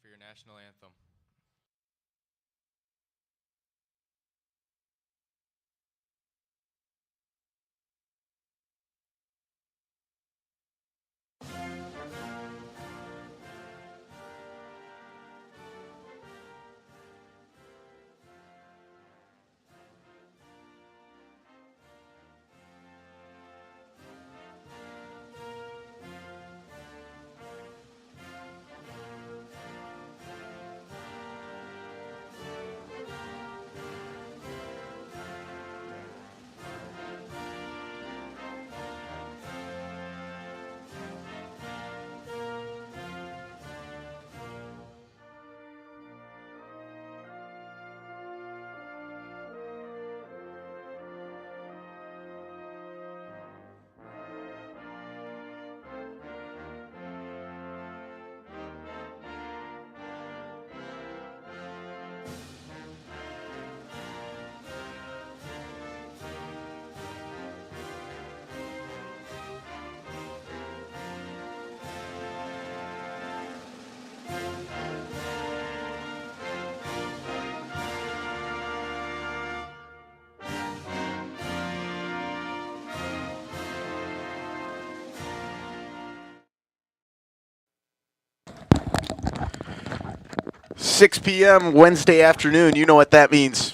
for your national anthem. Six p.m. Wednesday afternoon. You know what that means.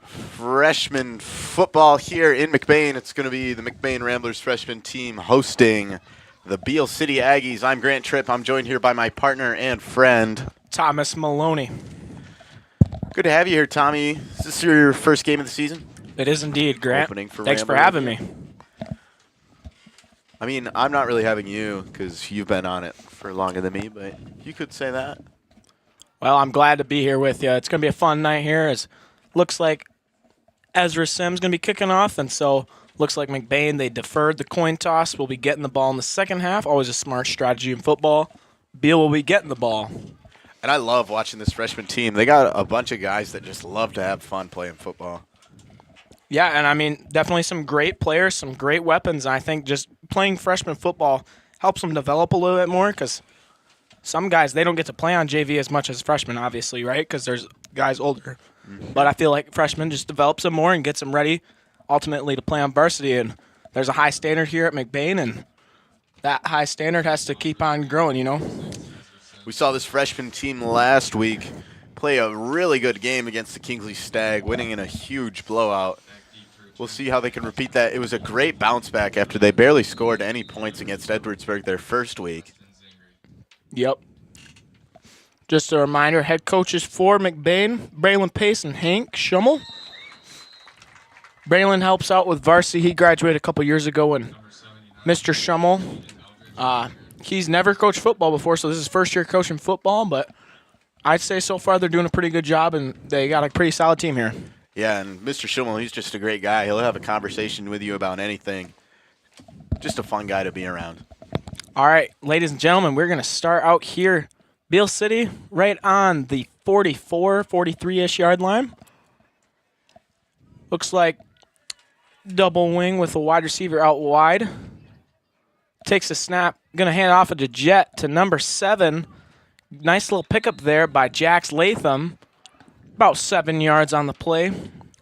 Freshman football here in McBain. It's going to be the McBain Ramblers freshman team hosting the Beal City Aggies. I'm Grant Tripp. I'm joined here by my partner and friend, Thomas Maloney. Good to have you here, Tommy. Is this your first game of the season? It is indeed, Grant. Opening for Thanks for Ramblers. having me. I mean, I'm not really having you because you've been on it for longer than me, but you could say that. Well, I'm glad to be here with you. It's going to be a fun night here. It looks like Ezra Sims going to be kicking off, and so looks like McBain, they deferred the coin toss. We'll be getting the ball in the second half. Always a smart strategy in football. Beal will be getting the ball. And I love watching this freshman team. They got a bunch of guys that just love to have fun playing football. Yeah, and I mean, definitely some great players, some great weapons. I think just playing freshman football helps them develop a little bit more because some guys, they don't get to play on JV as much as freshmen, obviously, right? Because there's guys older. Mm-hmm. But I feel like freshmen just develops them more and gets them ready ultimately to play on varsity. And there's a high standard here at McBain, and that high standard has to keep on growing, you know? We saw this freshman team last week play a really good game against the Kingsley Stag, winning in a huge blowout. We'll see how they can repeat that. It was a great bounce back after they barely scored any points against Edwardsburg their first week. Yep. Just a reminder, head coaches for McBain, Braylon Pace and Hank Schummel. Braylon helps out with varsity. He graduated a couple years ago, and Mr. Schummel, he's never coached football before, so this is his first year coaching football, but I'd say so far they're doing a pretty good job, and they got a pretty solid team here. Yeah, and Mr. Schummel, he's just a great guy. He'll have a conversation with you about anything. Just a fun guy to be around. All right, ladies and gentlemen, we're going to start out here. Beal City, right on the 44, 43-ish yard line. Looks like double wing with a wide receiver out wide. Takes a snap. Going to hand off it to Jet to number 7. Nice little pickup there by Jax Latham. About 7 yards on the play.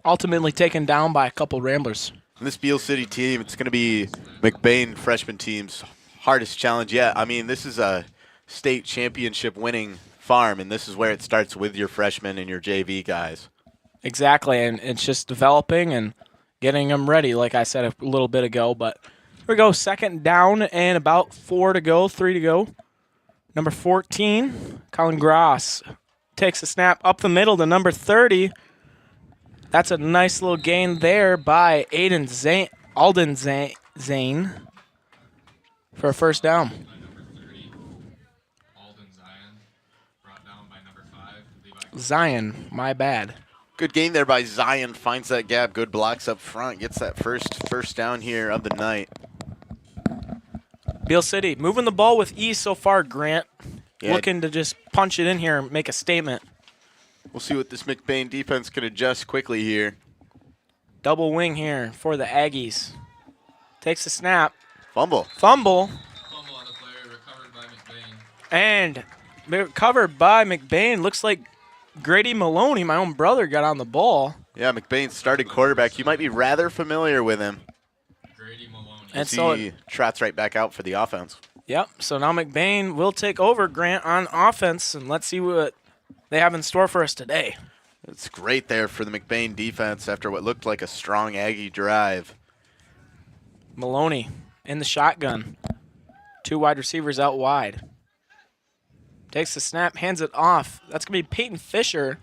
Ultimately taken down by a couple Ramblers. And this Beal City team, it's going to be McBain freshman team's hardest challenge yet. I mean, this is a state championship winning farm, and this is where it starts with your freshmen and your JV guys. Exactly, and it's just developing and getting them ready, like I said a little bit ago. But here we go, second down and about 3 to go. Number 14, Colin Gross, takes a snap up the middle to number 30. That's a nice little gain there by Alden Zane for a first down. Zion, my bad. Good gain there by Zion. Finds that gap. Good blocks up front. Gets that first down here of the night. Beal City moving the ball with ease so far, Grant. Yeah. Looking to just punch it in here and make a statement. We'll see what this McBain defense can adjust quickly here. Double wing here for the Aggies. Takes a snap. Fumble. Fumble. Fumble on the player, recovered by McBain. And They're covered by McBain. Looks like Grady Maloney, my own brother, got on the ball. Yeah, McBain starting quarterback. You might be rather familiar with him. Grady Maloney. And As so he trots right back out for the offense. Yep, so now McBain will take over Grant on offense, and let's see what they have in store for us today. It's great there for the McBain defense after what looked like a strong Aggie drive. Maloney in the shotgun. 2 wide receivers out wide. Takes the snap, hands it off. That's going to be Peyton Fisher.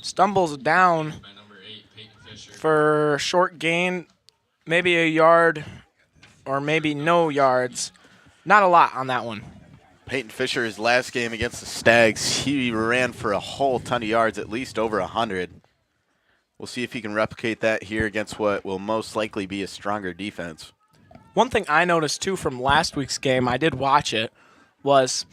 Stumbles down By number 8, Peyton Fisher. for short gain, maybe a yard or maybe no yards. Not a lot on that one. Peyton Fisher, his last game against the Stags, he ran for a whole ton of yards, at least over 100. We'll see if he can replicate that here against what will most likely be a stronger defense. One thing I noticed too from last week's game, I did watch it, was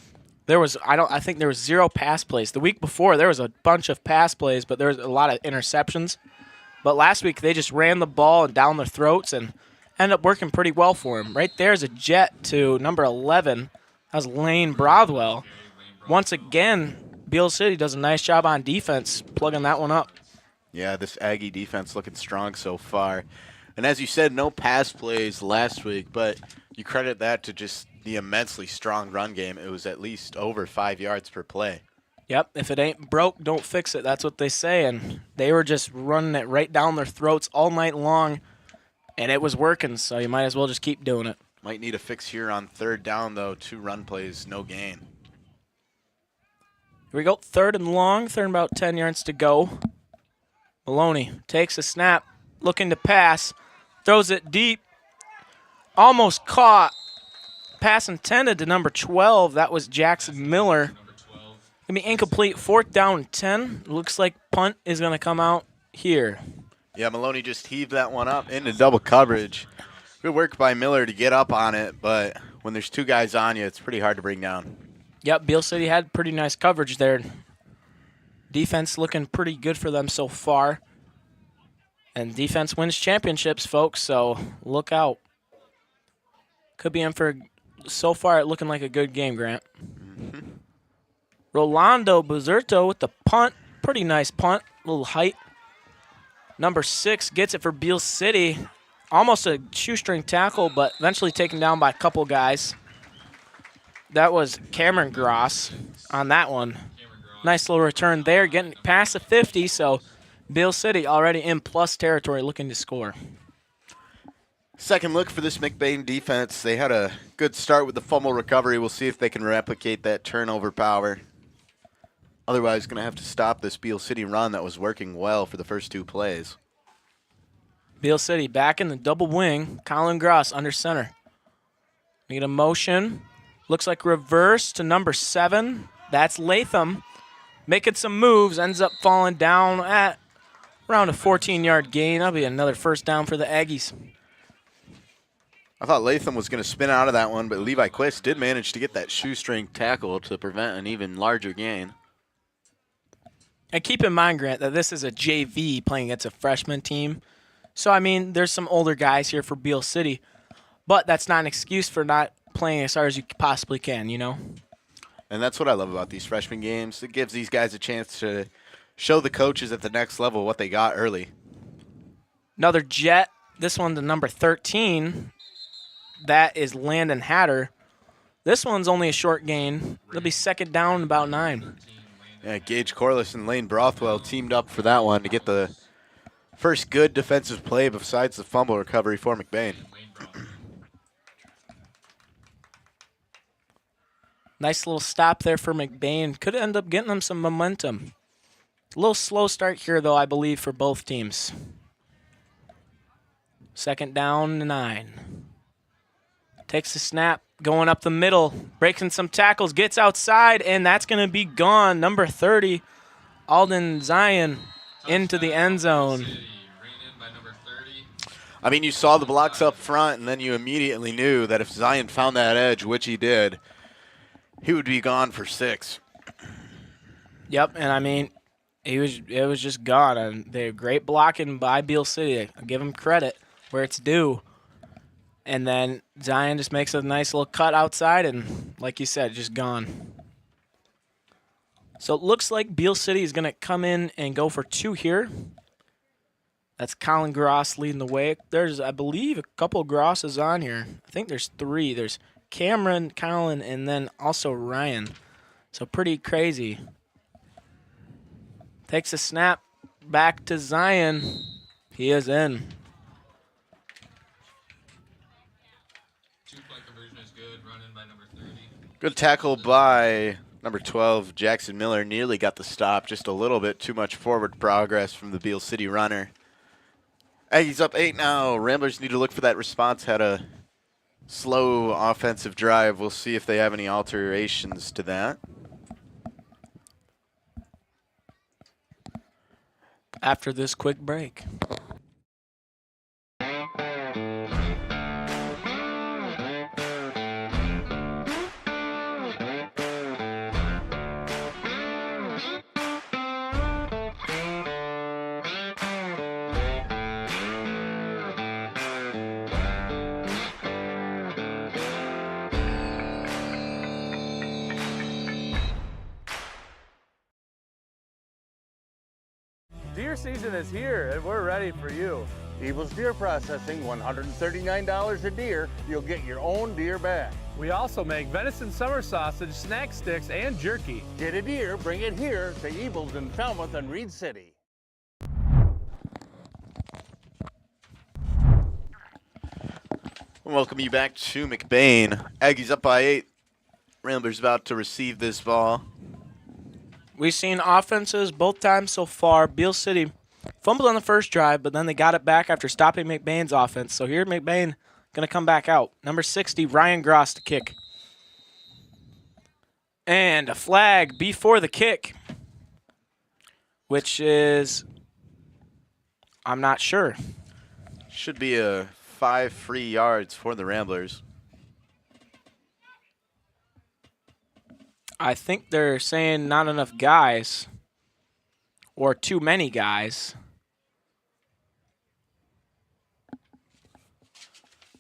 I think there was 0 pass plays. The week before there was a bunch of pass plays, but there was a lot of interceptions. But last week they just ran the ball and down their throats and ended up working pretty well for him. Right there's a jet to number 11. That was Lane Brothwell. Once again, Beal City does a nice job on defense, plugging that one up. Yeah, this Aggie defense looking strong so far. And as you said, no pass plays last week, but you credit that to just the immensely strong run game. It was at least over 5 yards per play. Yep, if it ain't broke, don't fix it. That's what they say. And they were just running it right down their throats all night long, and it was working, so you might as well just keep doing it. Might need a fix here on 3rd down, though. 2 run plays, no gain. Here we go, 3rd and long, 3rd and about 10 yards to go. Maloney takes a snap, looking to pass, throws it deep, almost caught. Pass intended to number 12. That was Jackson Miller. Number 12. Gonna be incomplete. 4th down and 10. Looks like punt is gonna come out here. Yeah, Maloney just heaved that one up into double coverage. Good work by Miller to get up on it, but when there's 2 guys on you, it's pretty hard to bring down. Yep, Beal City had pretty nice coverage there. Defense looking pretty good for them so far. And defense wins championships, folks, so look out. Could be in for, so far, it looking like a good game, Grant. Rolando Buzerto with the punt. Pretty nice punt, little height. Number 6 gets it for Beal City. Almost a shoestring tackle, but eventually taken down by a couple guys. That was Cameron Gross on that one. Nice little return there, getting past the 50, so Beal City already in plus territory looking to score. Second look for this McBain defense. They had a good start with the fumble recovery. We'll see if they can replicate that turnover power. Otherwise, going to have to stop this Beal City run that was working well for the first 2 plays. Beal City back in the double wing. Colin Gross under center. Need a motion. Looks like reverse to number 7. That's Latham. Making some moves. Ends up falling down at around a 14-yard gain. That'll be another 1st down for the Aggies. I thought Latham was going to spin out of that one, but Levi Quist did manage to get that shoestring tackle to prevent an even larger gain. And keep in mind, Grant, that this is a JV playing against a freshman team. So, I mean, there's some older guys here for Beal City, but that's not an excuse for not playing as hard as you possibly can, you know? And that's what I love about these freshman games. It gives these guys a chance to show the coaches at the next level what they got early. Another jet. This one to number 13. That is Landon Hatter. This one's only a short gain. It'll be 2nd down and about 9. Yeah, Gage Corliss and Lane Brothwell teamed up for that one to get the first good defensive play besides the fumble recovery for McBain. Nice little stop there for McBain. Could end up getting them some momentum. A little slow start here, though, I believe, for both teams. 2nd down and 9. Takes the snap, going up the middle, breaking some tackles, gets outside, and that's going to be gone. Number 30, Alden Zion, into the end zone. I mean, you saw the blocks up front, and then you immediately knew that if Zion found that edge, which he did, he would be gone for 6. Yep, and I mean, it was just gone. And they're great blocking by Beal City. I give them credit where it's due. And then Zion just makes a nice little cut outside, and like you said, just gone. So it looks like Beal City is going to come in and go for 2 here. That's Colin Gross leading the way. There's, I believe, a couple of Grosses on here. I think there's 3. There's Cameron, Colin, and then also Ryan. So pretty crazy. Takes a snap back to Zion. He is in. 2-point conversion is good. Run in by number 30. Good tackle by number 12, Jackson Miller. Nearly got the stop. Just a little bit too much forward progress from the Beal City runner. Aggies up 8 now. Ramblers need to look for that response. Had a slow offensive drive. We'll see if they have any alterations to that. After this quick break. Deer season is here, and we're ready for you. Evil's Deer Processing, $139 a deer. You'll get your own deer back. We also make venison summer sausage, snack sticks, and jerky. Get a deer, bring it here to Evil's in Falmouth and Reed City. Welcome you back to McBain. Aggies up by 8. Ramblers about to receive this ball. We've seen offenses both times so far. Beal City fumbled on the first drive, but then they got it back after stopping McBain's offense. So here McBain going to come back out. Number 60, Ryan Gross to kick. And a flag before the kick, which is, I'm not sure. Should be a 5 free yards for the Ramblers. I think they're saying not enough guys or too many guys.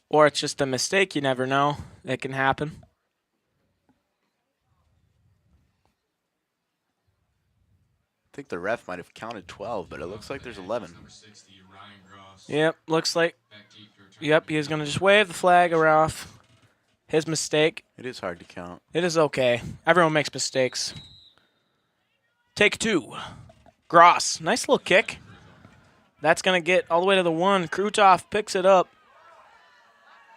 Or it's just a mistake. You never know. It can happen. I think the ref might have counted 12, but it looks like there's 11. Number 60, Ryan Gross. Yep, looks like. Back deep for a return. Yep, he's going to just wave the flag around. His mistake. It is hard to count. It is okay. Everyone makes mistakes. Take 2. Gross. Nice little kick. That's going to get all the way to the 1. Krutov picks it up.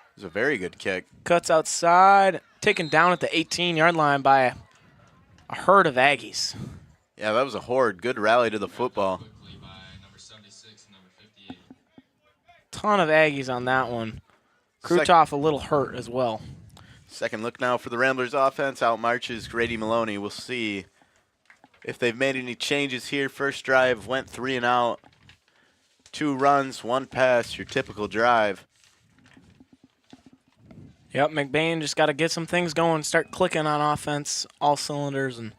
It was a very good kick. Cuts outside. Taken down at the 18-yard line by a herd of Aggies. Yeah, that was a horde. Good rally to the football. Quickly by number 76 and number 58. Ton of Aggies on that one. Krutov a little hurt as well. Second look now for the Ramblers offense. Out marches Grady Maloney. We'll see if they've made any changes here. First drive went 3 and out. 2 runs, 1 pass, your typical drive. Yep, McBain just got to get some things going, start clicking on offense, all cylinders, and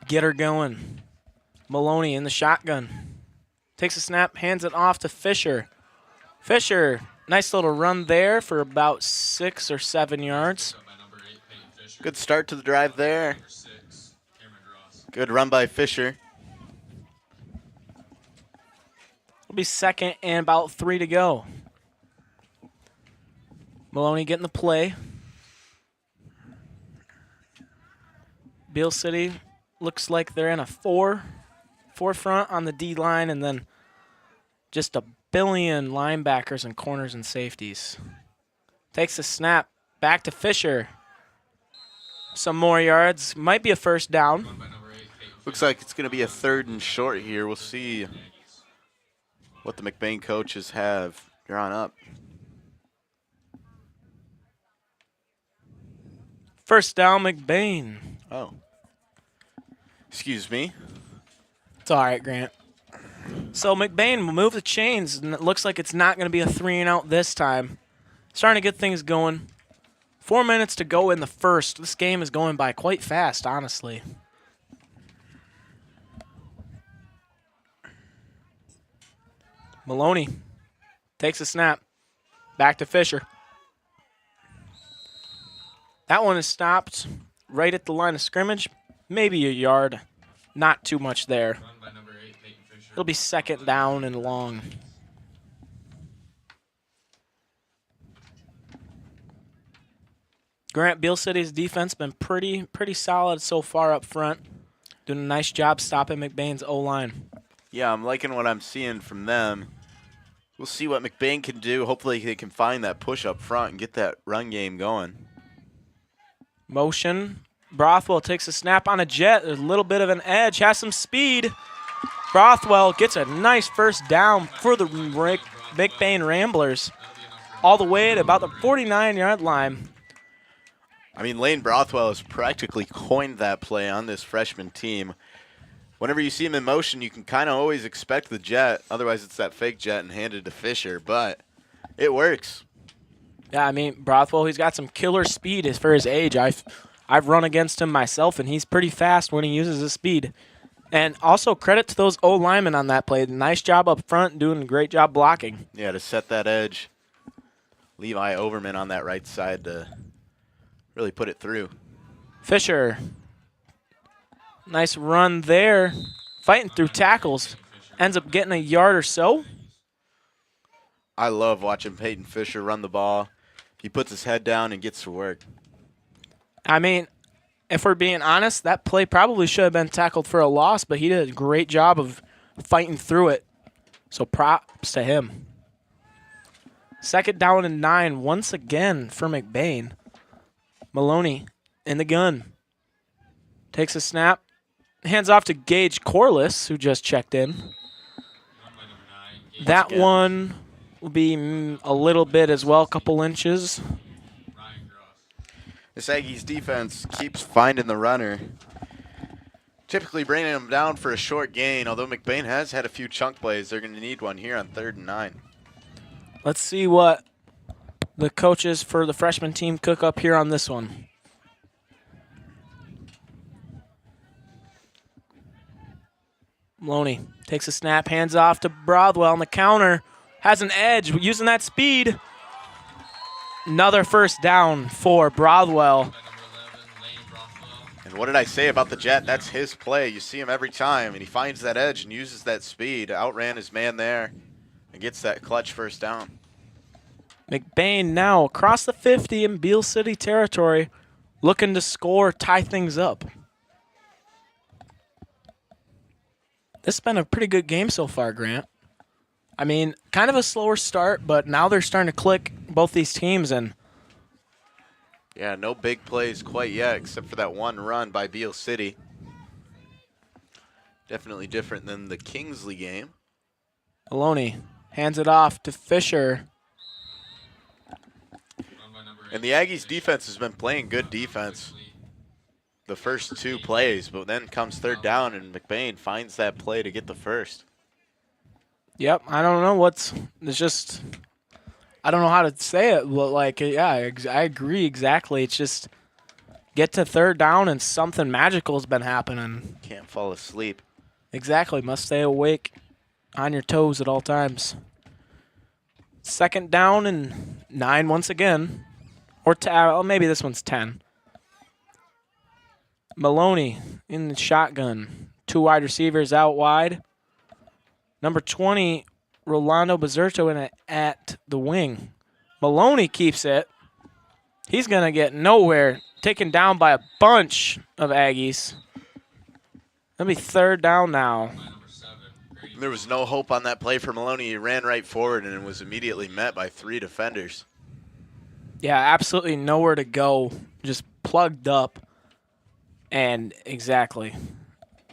get her going. Maloney in the shotgun. Takes a snap, hands it off to Fisher. Fisher, nice little run there for about 6 or 7 yards. Up by number 8, Peyton Fisher. Good start to the drive there. Number 6, Cameron Gross. Good run by Fisher. It'll be second and about 3 to go. Maloney getting the play. Beal City looks like they're in a 4 front on the D line, and then just a billion linebackers and corners and safeties. Takes a snap back to Fisher. Some more yards. Might be a first down. Run by number 8, Peyton Looks like it's going to be a 3rd and short here. We'll see what the McBain coaches have drawn up. First down, McBain. Oh. Excuse me. It's all right, Grant. So McBain will move the chains, and it looks like it's not going to be a 3 and out this time. Starting to get things going. 4 minutes to go in the first. This game is going by quite fast, honestly. Maloney takes a snap. Back to Fisher. That one is stopped right at the line of scrimmage. maybe a yard. Not too much there. Run by number 8, Peyton Fisher. It'll be second down and long. Grant, Beal City's defense been pretty solid so far up front. Doing a nice job stopping McBain's O-line. Yeah, I'm liking what I'm seeing from them. We'll see what McBain can do. Hopefully they can find that push up front and get that run game going. Motion. Brothwell takes a snap on a jet. There's a little bit of an edge. Has some speed. Brothwell gets a nice first down for the McBain Ramblers. All the way at about the 49-yard line. I mean, Lane Brothwell has practically coined that play on this freshman team. Whenever you see him in motion, you can kind of always expect the jet. Otherwise, it's that fake jet and handed to Fisher. But it works. Yeah, I mean, Brothwell, he's got some killer speed as for his age. I've run against him myself, and he's pretty fast when he uses his speed. And also credit to those O-linemen on that play. Nice job up front, doing a great job blocking. Yeah, to set that edge. Levi Overman on that right side to really put it through. Fisher. Nice run there. Fighting through tackles. Ends up getting a yard or so. I love watching Peyton Fisher run the ball. He puts his head down and gets to work. I mean, if we're being honest, that play probably should have been tackled for a loss, but he did a great job of fighting through it. So props to him. Second down and 9 once again for McBain. Maloney in the gun. Takes a snap. Hands off to Gage Corliss, who just checked in. That one will be a little bit as well, a couple inches. This Aggies defense keeps finding the runner. Typically bringing him down for a short gain, although McBain has had a few chunk plays. They're going to need one here on 3rd and 9. Let's see what the coaches for the freshman team cook up here on this one. Maloney takes a snap, hands off to Brothwell on the counter. Has an edge, using that speed. Another first down for Brothwell. And what did I say about the jet? That's his play. You see him every time, and he finds that edge and uses that speed. Outran his man there and gets that clutch first down. McBain now across the 50 in Beal City territory, looking to score, tie things up. This has been a pretty good game so far, Grant. I mean, kind of a slower start, but now they're starting to click, both these teams. And yeah, no big plays quite yet, except for that one run by Beal City. Definitely different than the Kingsley game. Maloney hands it off to Fisher. And the Aggies defense has been playing good defense the first 2 plays, but then comes 3rd down, and McBain finds that play to get the first. Yep, I don't know I don't know how to say it, but like, yeah, I agree exactly. It's just get to 3rd down and something magical has been happening. Can't fall asleep. Exactly, must stay awake, on your toes at all times. 2nd down and 9 once again. Or maybe this one's 10. Maloney in the shotgun. 2 wide receivers out wide. Number 20, Rolando Bezerto in it at the wing. Maloney keeps it. He's going to get nowhere. Taken down by a bunch of Aggies. That'll be 3rd down now. There was no hope on that play for Maloney. He ran right forward and was immediately met by 3 defenders. Yeah, absolutely nowhere to go. Just plugged up. And exactly.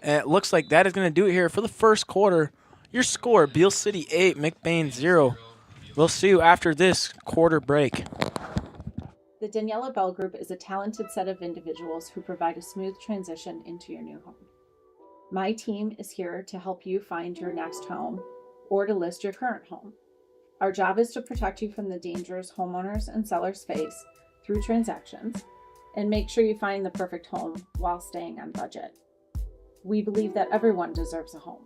And it looks like that is going to do it here for the first quarter. Your score, Beal City 8, McBain 0. We'll see you after this quarter break. The Daniela Bell Group is a talented set of individuals who provide a smooth transition into your new home. My team is here to help you find your next home or to list your current home. Our job is to protect you from the dangers homeowners and sellers face through transactions and make sure you find the perfect home while staying on budget. We believe that everyone deserves a home.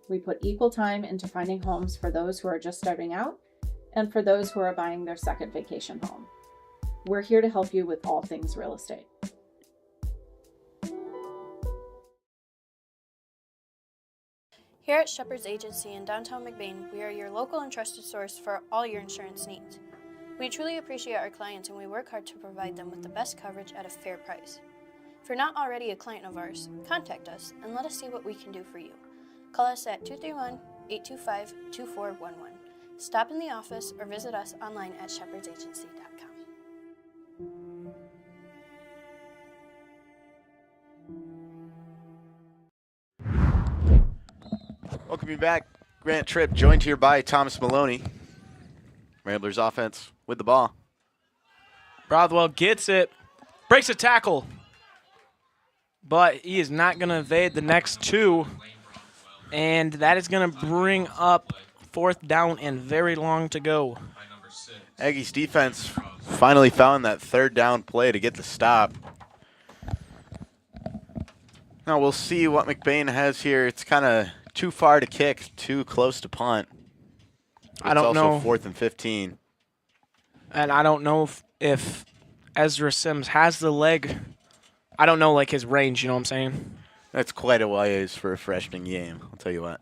We put equal time into finding homes for those who are just starting out and for those who are buying their second vacation home. We're here to help you with all things real estate. Here at Shepherd's Agency in downtown McBain, we are your local and trusted source for all your insurance needs. We truly appreciate our clients and we work hard to provide them with the best coverage at a fair price. If you're not already a client of ours, contact us and let us see what we can do for you. Call us at 231-825-2411. Stop in the office or visit us online at shepherdsagency.com. Welcome you back. Grant Tripp joined here by Thomas Maloney. Ramblers offense with the ball. Brothwell gets it, breaks a tackle, but he is not going to evade the next two, and that is going to bring up 4th down and very long to go. Aggies defense finally found that 3rd down play to get the stop. Now we'll see what McBain has here. It's kind of too far to kick, too close to punt. I don't know. It's also 4th and 15. And I don't know if Ezra Sims has the leg. I don't know, like, his range, you know what I'm saying? That's quite a ways for a freshman game, I'll tell you what.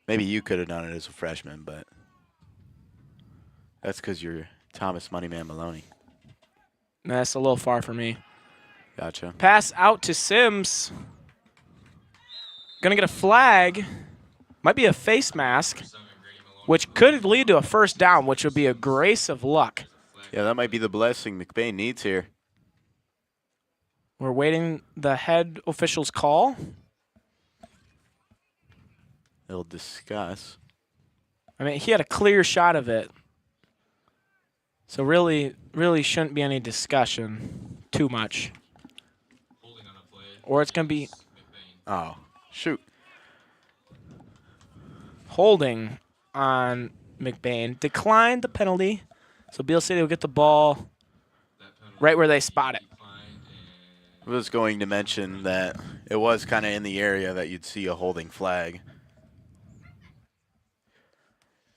Maybe you could have done it as a freshman, but that's because you're Thomas Moneyman Maloney. That's a little far for me. Gotcha. Pass out to Sims. Gonna get a flag. Might be a face mask, which could lead to a 1st down, which would be a grace of luck. Yeah, that might be the blessing McBain needs here. We're waiting the head official's call. They'll discuss. I mean, he had a clear shot of it. So really shouldn't be any discussion too much. Or it's going to be Oh, shoot. holding on McBain. Declined the penalty. So Beal City will get the ball right where they spot it. I was going to mention that it was kind of in the area that you'd see a holding flag.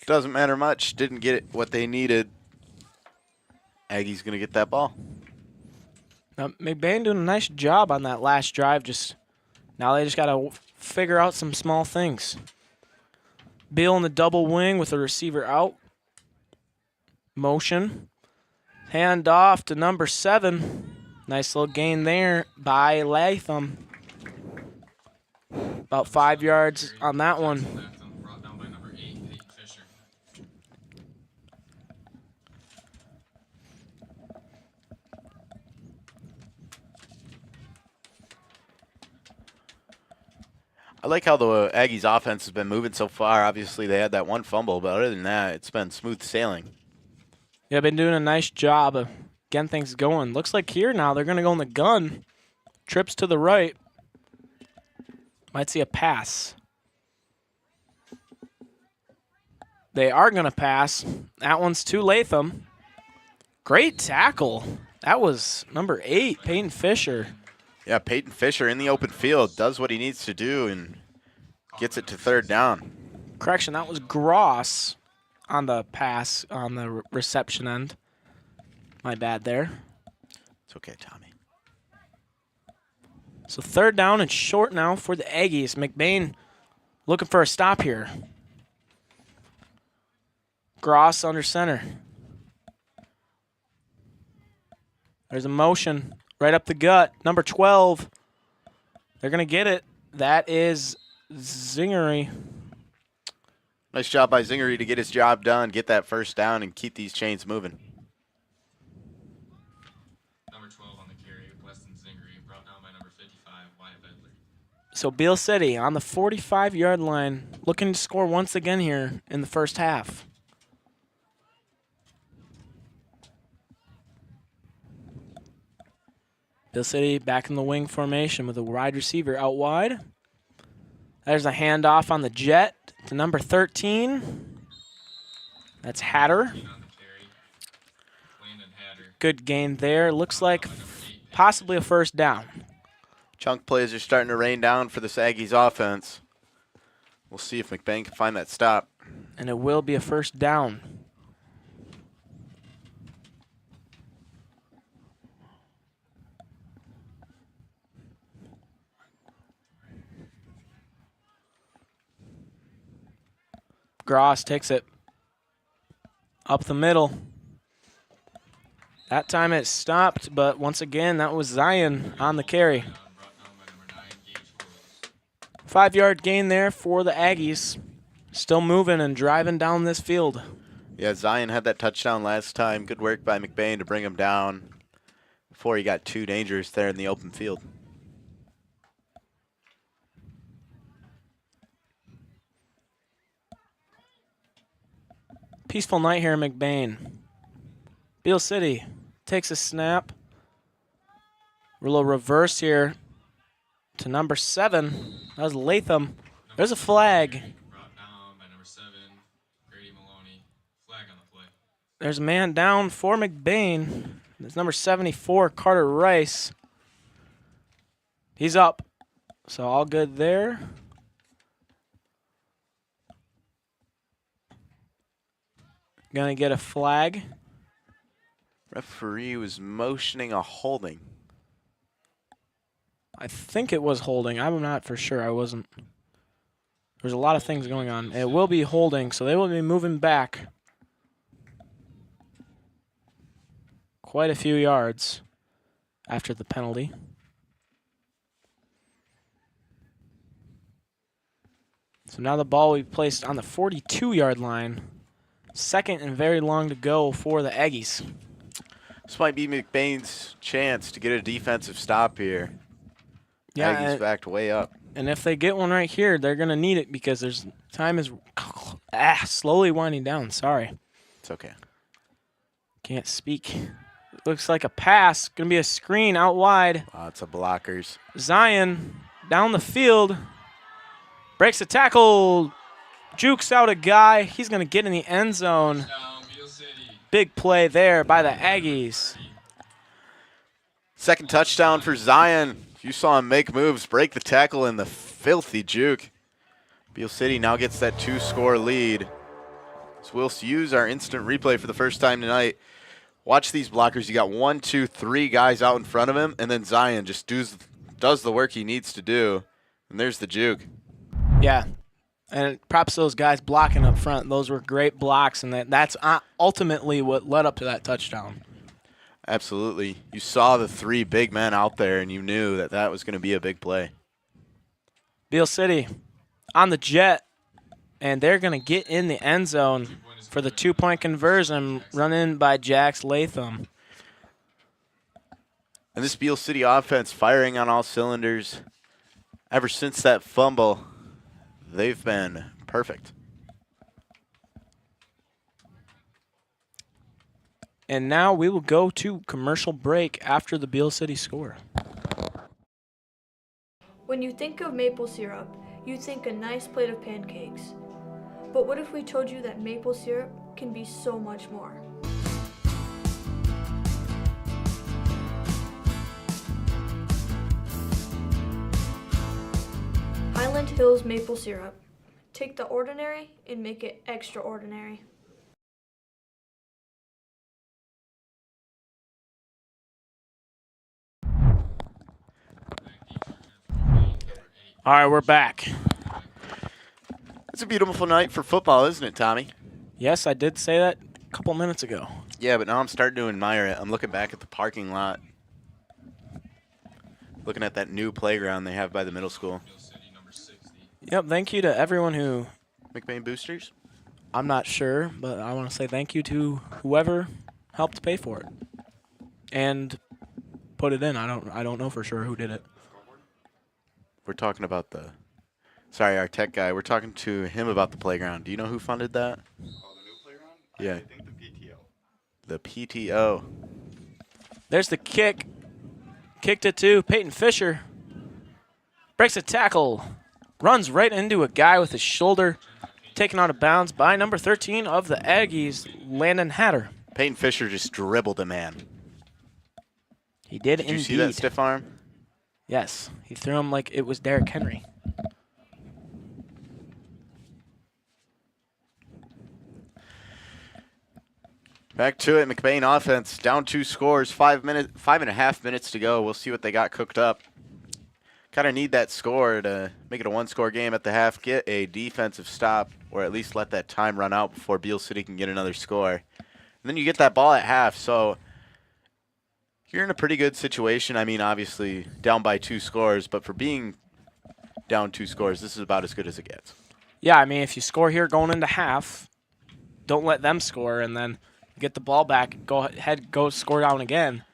Doesn't matter much. Didn't get it what they needed. Aggie's going to get that ball. Now, McBain doing a nice job on that last drive. Now they just got to figure out some small things. Beal in the double wing with the receiver out. Motion. Hand off to number 7. Nice little gain there by Latham. About 5 yards on that one. I like how the Aggies offense has been moving so far. Obviously, they had that one fumble, but other than that, it's been smooth sailing. Yeah, been doing a nice job of getting things going. Looks like here now they're going to go in the gun. Trips to the right. Might see a pass. They are going to pass. That one's to Latham. Great tackle. That was number 8, Peyton Fisher. Yeah, Peyton Fisher in the open field does what he needs to do and gets it to 3rd down. Correction, that was Gross on the pass on the reception end. My bad there. It's okay, Tommy. So 3rd down and short now for the Aggies. McBain looking for a stop here. Gross under center. There's a motion right up the gut. Number 12. They're going to get it. That is Zingery. Nice job by Zingery to get his job done, get that 1st down, and keep these chains moving. Number 12 on the carry, Weston Zingery, brought down by number 55, Wyatt Bedler. So Beal City on the 45-yard line, looking to score once again here in the 1st half. Beal City back in the wing formation with a wide receiver out wide. There's a handoff on the jet to number 13. That's Hatter. Good gain there. Looks like possibly a 1st down. Chunk plays are starting to rain down for this Aggies offense. We'll see if McBain can find that stop. And it will be a 1st down. Gross takes it up the middle. That time it stopped, but once again, that was Zion on the carry. 5-yard gain there for the Aggies. Still moving and driving down this field. Yeah, Zion had that touchdown last time. Good work by McBain to bring him down before he got too dangerous there in the open field. Peaceful night here in McBain. Beal City takes a snap. A little reverse here to number 7. That was Latham. There's a flag. Brought down by number 7, Grady Maloney. Flag on the play. There's a man down for McBain. It's number 74, Carter Rice. He's up. So all good there. Gonna get a flag. Referee was motioning a holding. I think it was holding. I'm not for sure. I wasn't. There's a lot of things going on. It will be holding, so they will be moving back quite a few yards after the penalty. So now the ball will be placed on the 42-yard line. 2nd and very long to go for the Aggies. This might be McBain's chance to get a defensive stop here. Yeah, Aggies backed way up. And if they get one right here, they're going to need it because there's time is slowly winding down. Sorry. It's okay. Can't speak. Looks like a pass. Going to be a screen out wide. Lots of blockers. Zion down the field. Breaks a tackle. Jukes out a guy. He's going to get in the end zone. Touchdown, Beal City. Big play there by the Aggies. 2nd touchdown for Zion. You saw him make moves, break the tackle, and the filthy juke. Beal City now gets that 2-score lead. So we'll use our instant replay for the first time tonight. Watch these blockers. You got 1, 2, 3 guys out in front of him, and then Zion just does the work he needs to do. And there's the juke. Yeah. And props to those guys blocking up front. Those were great blocks, and that's ultimately what led up to that touchdown. Absolutely. You saw the 3 big men out there, and you knew that that was going to be a big play. Beal City on the jet, and they're going to get in the end zone for the 2-point conversion run in by Jax Latham. And this Beal City offense firing on all cylinders. Ever since that fumble, they've been perfect. And now we will go to commercial break after the Beal City score. When you think of maple syrup, you think a nice plate of pancakes. But what if we told you that maple syrup can be so much more? Highland Hills maple syrup. Take the ordinary and make it extraordinary. All right, we're back. It's a beautiful night for football, isn't it, Tommy? Yes, I did say that a couple minutes ago. Yeah, but now I'm starting to admire it. I'm looking back at the parking lot, looking at that new playground they have by the middle school. Beal City, number 60. Yep, thank you to everyone who, McBain Boosters? I'm not sure, but I want to say thank you to whoever helped pay for it and put it in. I don't know for sure who did it. We're talking about our tech guy. We're talking to him about the playground. Do you know who funded that? Oh, the new playground? Yeah. I think the PTO. The PTO. There's the kick. Kicked it to Peyton Fisher. Breaks a tackle. Runs right into a guy with his shoulder. Taken out of bounds by number 13 of the Aggies, Landon Hatter. Peyton Fisher just dribbled a man. He did Did you indeed. see that stiff arm? Yes, he threw him like it was Derrick Henry. Back to it, McBain offense down 2 scores, 5.5 minutes to go. We'll see what they got cooked up. Kind of need that score to make it a one-score game at the half, get a defensive stop, or at least let that time run out before Beal City can get another score. And then you get that ball at half, so you're in a pretty good situation. I mean, obviously down by 2 scores, but for being down 2 scores, this is about as good as it gets. Yeah, I mean, if you score here going into half, don't let them score, and then get the ball back, go ahead, go score down again.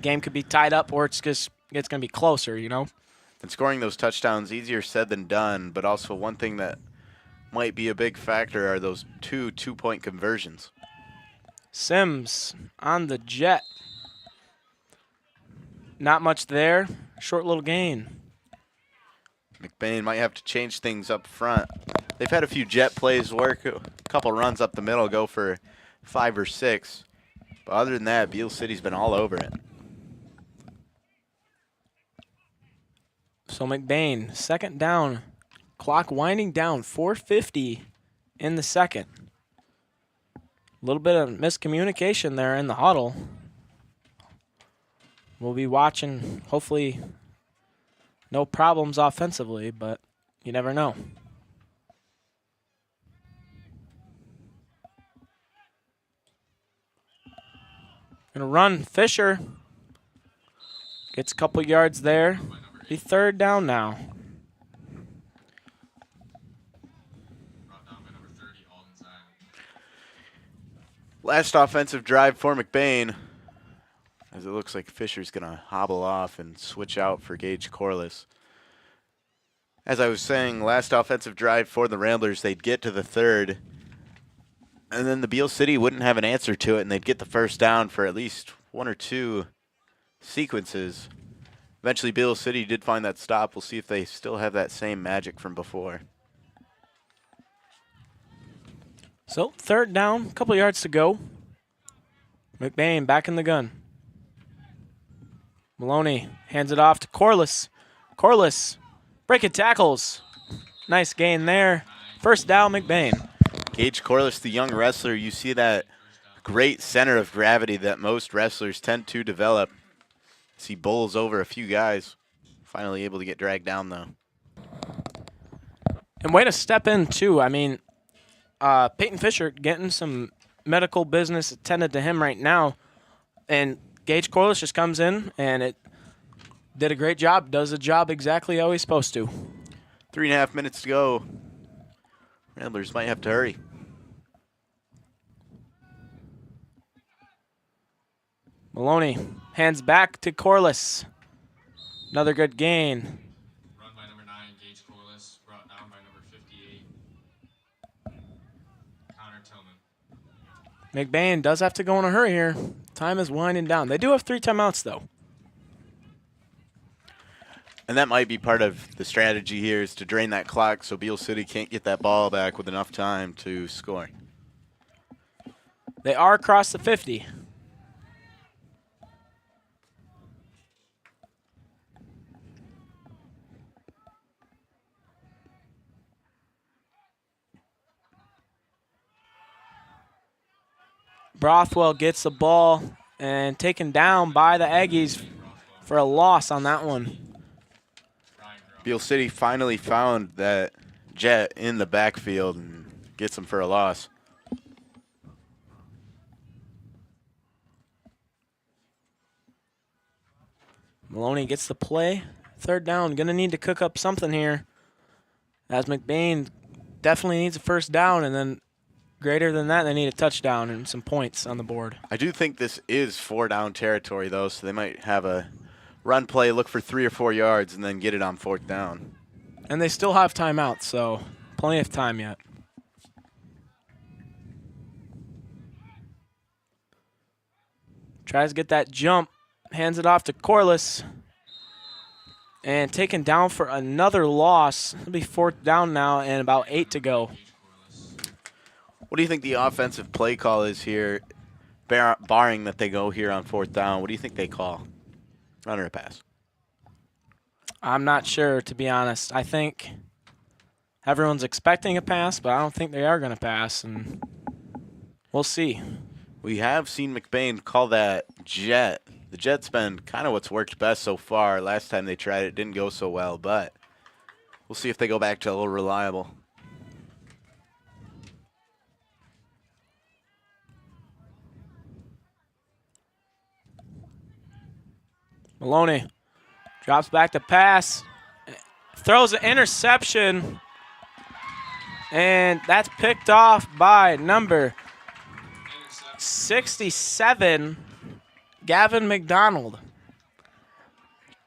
Game could be tied up, or it's going to be closer, you know? And scoring those touchdowns, easier said than done, but also one thing that might be a big factor are those 2 two-point conversions. Sims on the jet. Not much there. Short little gain. McBain might have to change things up front. They've had a few jet plays work, a couple runs up the middle, go for 5 or 6. But other than that, Beal City's been all over it. So McBain, second down. Clock winding down, 4:50 in the second. A little bit of miscommunication there in the huddle. We'll be watching, hopefully no problems offensively, but you never know. Gonna run Fisher. Gets a couple yards there. Be third down now. Last offensive drive for McBain, as it looks like Fisher's going to hobble off and switch out for Gage Corliss. As I was saying, last offensive drive for the Ramblers, they'd get to the third, and then the Beal City wouldn't have an answer to it, and they'd get the first down for at least 1 or 2 sequences. Eventually, Beal City did find that stop. We'll see if they still have that same magic from before. So, third down, a couple yards to go. McBain back in the gun. Maloney hands it off to Corliss. Corliss breaking tackles. Nice gain there. First down, McBain. Gage Corliss, the young wrestler, you see that great center of gravity that most wrestlers tend to develop. As he bowls over a few guys. Finally able to get dragged down, though. And way to step in, too. I mean, Peyton Fisher getting some medical business attended to him right now. And Gage Corliss just comes in, and it did a great job. Does the job exactly how he's supposed to. 3.5 minutes to go. Ramblers might have to hurry. Maloney hands back to Corliss. Another good gain. Run by number 9, Gage Corliss, brought down by number 58, Connor Tillman. McBain does have to go in a hurry here. Time is winding down. They do have 3 timeouts, though. And that might be part of the strategy here, is to drain that clock so Beal City can't get that ball back with enough time to score. They are across the 50. Brothwell gets the ball and taken down by the Aggies for a loss on that one. Beal City finally found that jet in the backfield and gets him for a loss. Maloney gets the play. Third down. Going to need to cook up something here, as McBain definitely needs a first down, and then greater than that, they need a touchdown and some points on the board. I do think this is 4-down territory, though, so they might have a run play, look for 3 or 4 yards, and then get it on 4th down. And they still have timeouts, so plenty of time yet. Tries to get that jump, hands it off to Corliss, and taken down for another loss. It'll be 4th down now and about 8 to go. What do you think the offensive play call is here, barring that they go here on 4th down? What do you think they call? Run or a pass? I'm not sure, to be honest. I think everyone's expecting a pass, but I don't think they are going to pass, and we'll see. We have seen McBain call that jet The jet's been kind of what's worked best so far. Last time they tried it, didn't go so well, but we'll see if they go back to a little reliable. Maloney drops back to pass, throws an interception, and that's picked off by number 67, Gavin McDonald.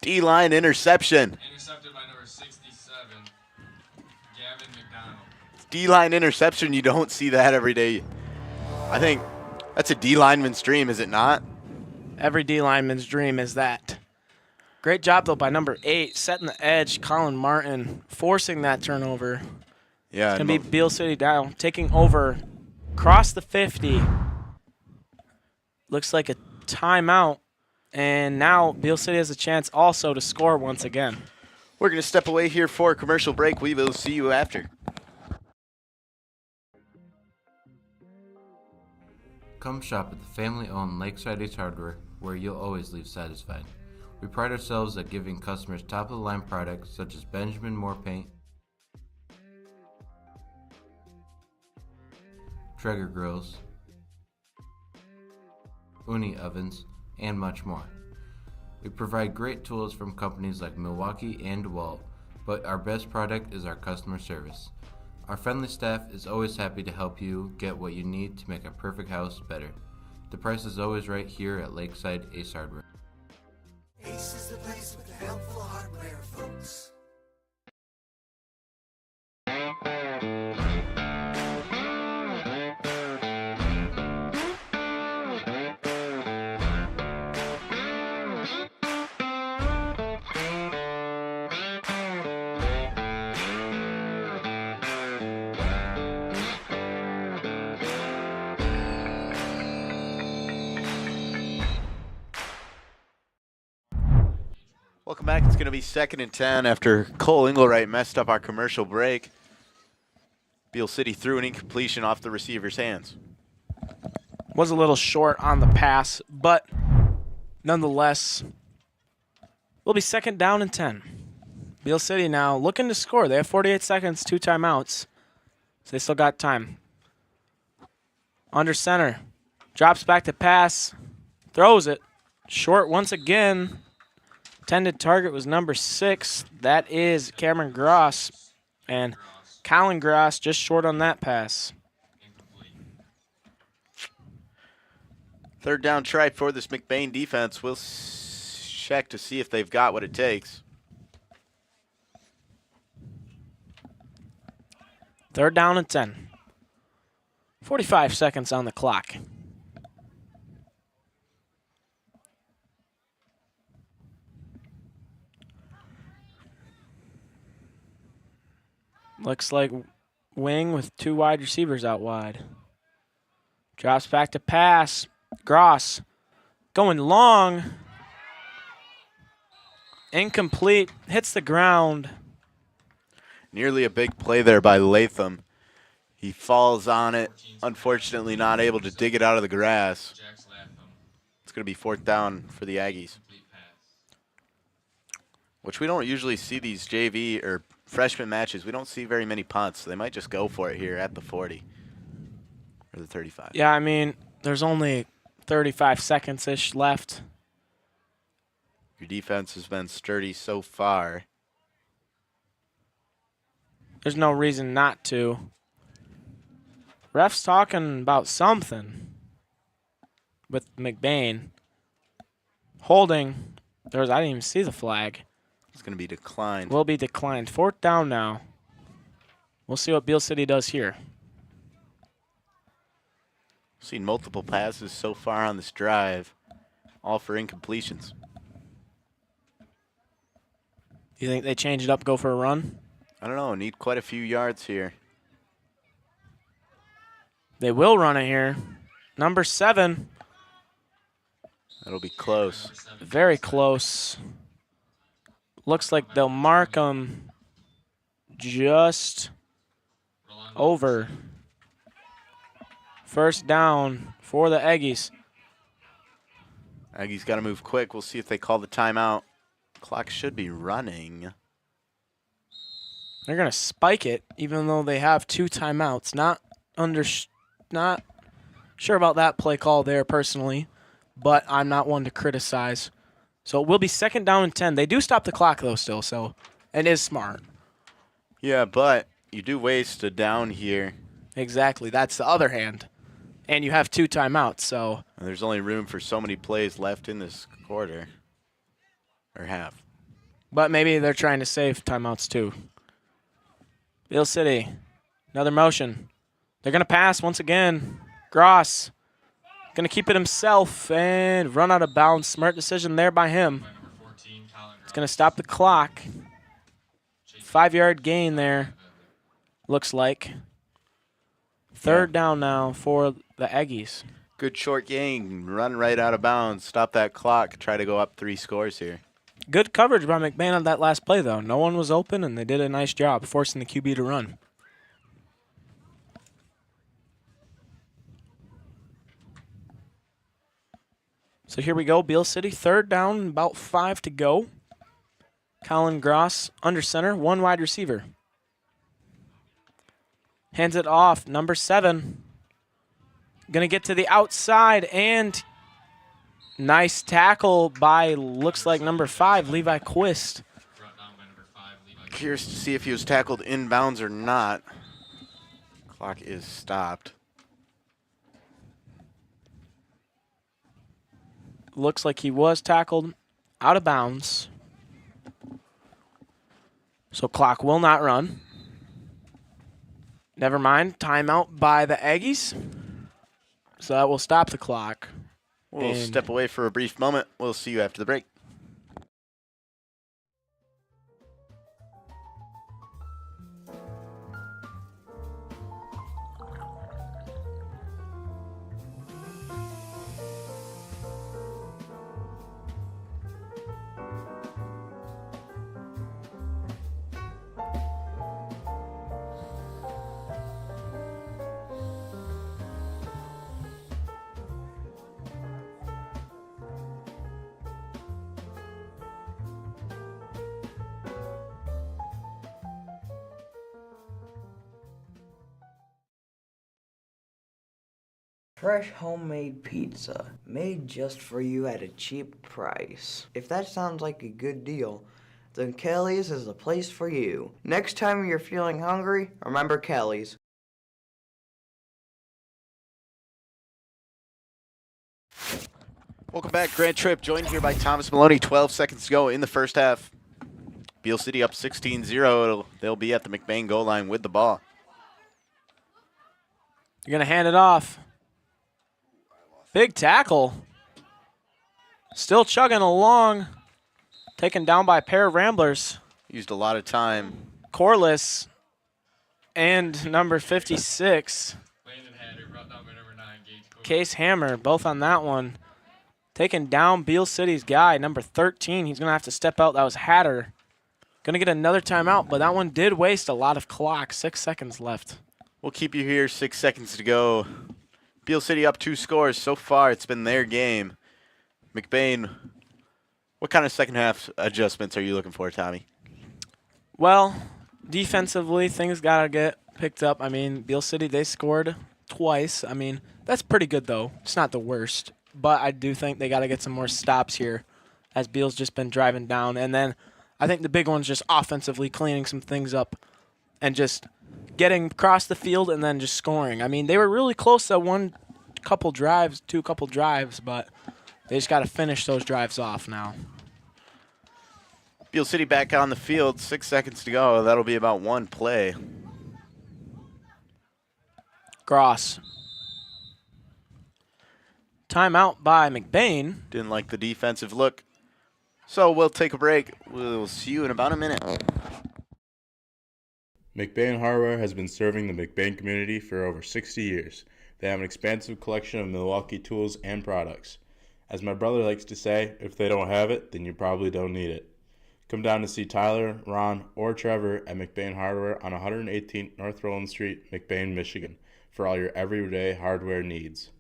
D-line interception. Intercepted by number 67, Gavin McDonald. D-line interception, you don't see that every day. I think that's a D-lineman's dream, is it not? Every D-lineman's dream is that. Great job, though, by number 8, setting the edge, Colin Martin, forcing that turnover. Yeah. It's going to be Beal City down, taking over, across the 50. Looks like a timeout, and now Beal City has a chance also to score once again. We're going to step away here for a commercial break. We will see you after. Come shop at the family-owned Lakeside Ace Hardware, where you'll always leave satisfied. We pride ourselves at giving customers top-of-the-line products such as Benjamin Moore paint, Traeger grills, Uni ovens, and much more. We provide great tools from companies like Milwaukee and DeWalt, but our best product is our customer service. Our friendly staff is always happy to help you get what you need to make a perfect house better. The price is always right here at Lakeside Ace Hardware. Ace is the place with the helpful hardware, folks. Welcome back. It's going to be 2nd and 10 after Cole Engelwright messed up our commercial break. Beal City threw an incompletion off the receiver's hands. Was a little short on the pass, but nonetheless, will be 2nd down and 10. Beal City now looking to score. They have 48 seconds, 2 timeouts, so they still got time. Under center, drops back to pass, throws it, short once again. Intended target was number 6. That is Cameron Gross. And Colin Gross just short on that pass. Third down try for this McBain defense. We'll check to see if they've got what it takes. 3rd down and 10. 45 seconds on the clock. Looks like wing with 2 wide receivers out wide. Drops back to pass. Gross going long. Incomplete. Hits the ground. Nearly a big play there by Latham. He falls on it. Unfortunately not able to dig it out of the grass. It's going to be 4th down for the Aggies. Which we don't usually see these JV or freshman matches. We don't see very many punts, so they might just go for it here at the 40 or the 35. Yeah, I mean, there's only 35 seconds-ish left. Your defense has been sturdy so far. There's no reason not to. Ref's talking about something with McBain. Holding. I didn't even see the flag. It's going to be declined. Will be declined. 4th down now. We'll see what Beal City does here. Seen multiple passes so far on this drive, all for incompletions. You think they change it up, go for a run? I don't know. Need quite a few yards here. They will run it here. Number 7. That'll be close. Very close. Looks like they'll mark them just over. 1st down for the Aggies. Aggie's got to move quick. We'll see if they call the timeout. Clock should be running. They're going to spike it, even though they have 2 timeouts. Not sure about that play call there personally, but I'm not one to criticize. So it will be 2nd down and 10. They do stop the clock, though, still, so it is smart. Yeah, but you do waste a down here. Exactly. That's the other hand. And you have 2 timeouts, so. And there's only room for so many plays left in this quarter. Or half. But maybe they're trying to save timeouts, too. Beal City. Another motion. They're going to pass once again. Gross. Going to keep it himself and run out of bounds. Smart decision there by him. It's going to stop the clock. 5-yard gain there, looks like. 3rd down now for the Aggies. Good short gain. Run right out of bounds. Stop that clock. Try to go up 3 scores here. Good coverage by McBain on that last play, though. No one was open, and they did a nice job forcing the QB to run. So here we go. Beal City, 3rd down, about 5 to go. Colin Gross under center, 1 wide receiver. Hands it off, number 7. Going to get to the outside, and nice tackle by, looks like, number 5, Levi Quist. Curious to see if he was tackled inbounds or not. Clock is stopped. Looks like he was tackled out of bounds. So clock will not run. Never mind. Timeout by the Aggies. So that will stop the clock. We'll step away for a brief moment. We'll see you after the break. Fresh homemade pizza, made just for you at a cheap price. If that sounds like a good deal, then Kelly's is the place for you. Next time you're feeling hungry, remember Kelly's. Welcome back, Grand Trip. Joined here by Thomas Maloney. 12 seconds to go in the first half. Beal City up 16-0. They'll be at the McBain goal line with the ball. You're going to hand it off. Big tackle. Still chugging along. Taken down by a pair of Ramblers. Used a lot of time. Corliss and number 56. Case Hammer, both on that one. Taking down Beal City's guy, number 13. He's going to have to step out. That was Hatter. Going to get another timeout, but that one did waste a lot of clock. 6 seconds left. We'll keep you here. 6 seconds to go. Beal City up 2 scores. So far, it's been their game. McBain, what kind of second half adjustments are you looking for, Tommy? Well, defensively, things got to get picked up. I mean, Beal City, they scored twice. I mean, that's pretty good, though. It's not the worst. But I do think they got to get some more stops here as Beal's just been driving down. And then I think the big one's just offensively cleaning some things up and just getting across the field and then just scoring. I mean, they were really close at two couple drives, but they just got to finish those drives off now. Beal City back on the field. 6 seconds to go. That'll be about one play. Gross. Timeout by McBain. Didn't like the defensive look. So we'll take a break. We'll see you in about a minute. McBain Hardware has been serving the McBain community for over 60 years. They have an expansive collection of Milwaukee tools and products. As my brother likes to say, if they don't have it, then you probably don't need it. Come down to see Tyler, Ron, or Trevor at McBain Hardware on 118th North Roland Street, McBain, Michigan, for all your everyday hardware needs.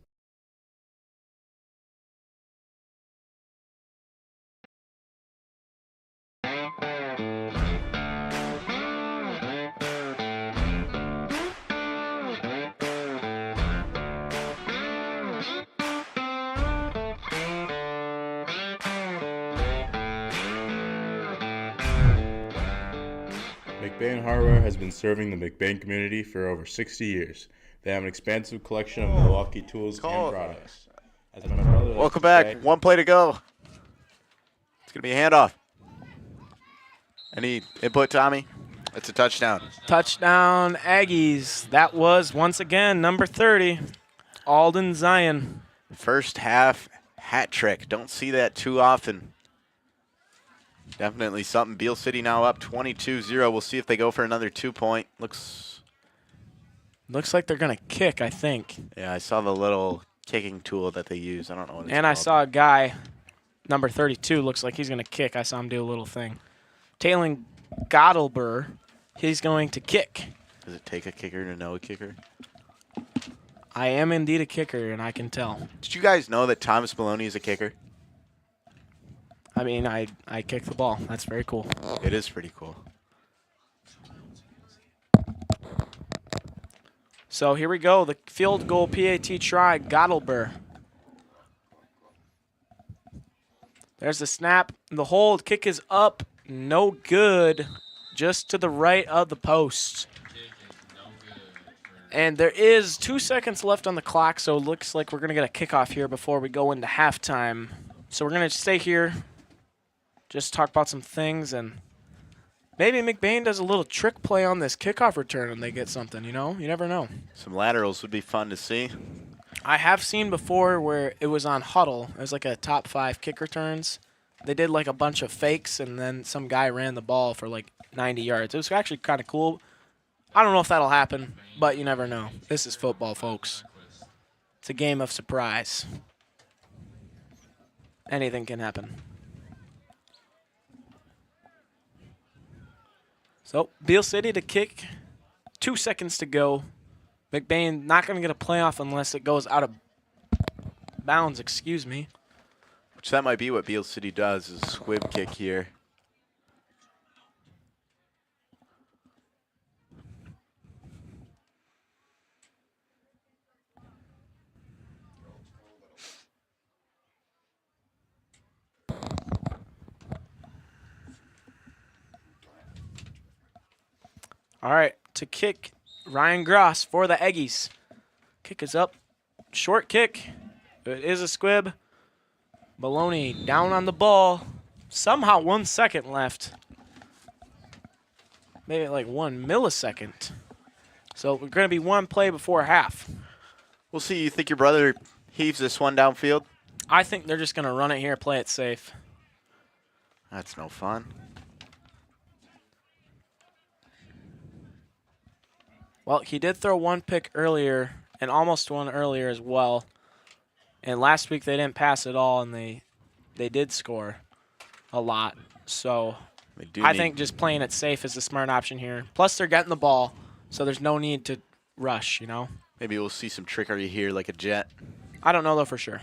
McBain Hardware has been serving the McBain community for over 60 years. They have an expansive collection of Milwaukee tools and products. As my brother likes Welcome to back. say, One play to go. It's going to be a handoff. Any input, Tommy? It's a touchdown. Touchdown, Aggies. That was, once again, number 30, Alden Zion. First half hat trick. Don't see that too often. Definitely something. Beal City now up 22-0. We'll see if they go for another 2-point. Looks like they're going to kick, I think. Yeah, I saw the little kicking tool that they use. I don't know what it's And called. I saw a guy, number 32, looks like he's going to kick. I saw him do a little thing. Taylen Godelber, he's going to kick. Does it take a kicker to know a kicker? I am indeed a kicker, and I can tell. Did you guys know that Thomas Maloney is a kicker? I mean, I kick the ball. That's very cool. It is pretty cool. So here we go. The field goal PAT try, Godelber. There's the snap. The hold. Kick is up. No good. Just to the right of the post. And there is 2 seconds left on the clock, so it looks like we're going to get a kickoff here before we go into halftime. So we're going to stay here, just talk about some things, and maybe McBain does a little trick play on this kickoff return and they get something, you know? You never know. Some laterals would be fun to see. I have seen before where it was on Huddle. It was like a top 5 kick returns. They did like a bunch of fakes, and then some guy ran the ball for like 90 yards. It was actually kind of cool. I don't know if that'll happen, but you never know. This is football, folks. It's a game of surprise. Anything can happen. So, Beal City to kick. 2 seconds to go. McBain not going to get a playoff unless it goes out of bounds, excuse me. Which that might be what Beal City does, is a squib kick here. All right, to kick, Ryan Gross for the Aggies. Kick is up. Short kick. It is a squib. Maloney down on the ball. Somehow 1 second left. Maybe like 1 millisecond. So we're going to be one play before half. We'll see. You think your brother heaves this one downfield? I think they're just going to run it here, play it safe. That's no fun. Well, he did throw one pick earlier and almost one earlier as well. And last week they didn't pass at all, and they did score a lot. So I think just playing it safe is the smart option here. Plus they're getting the ball, so there's no need to rush, you know. Maybe we'll see some trickery here like a jet. I don't know, though, for sure.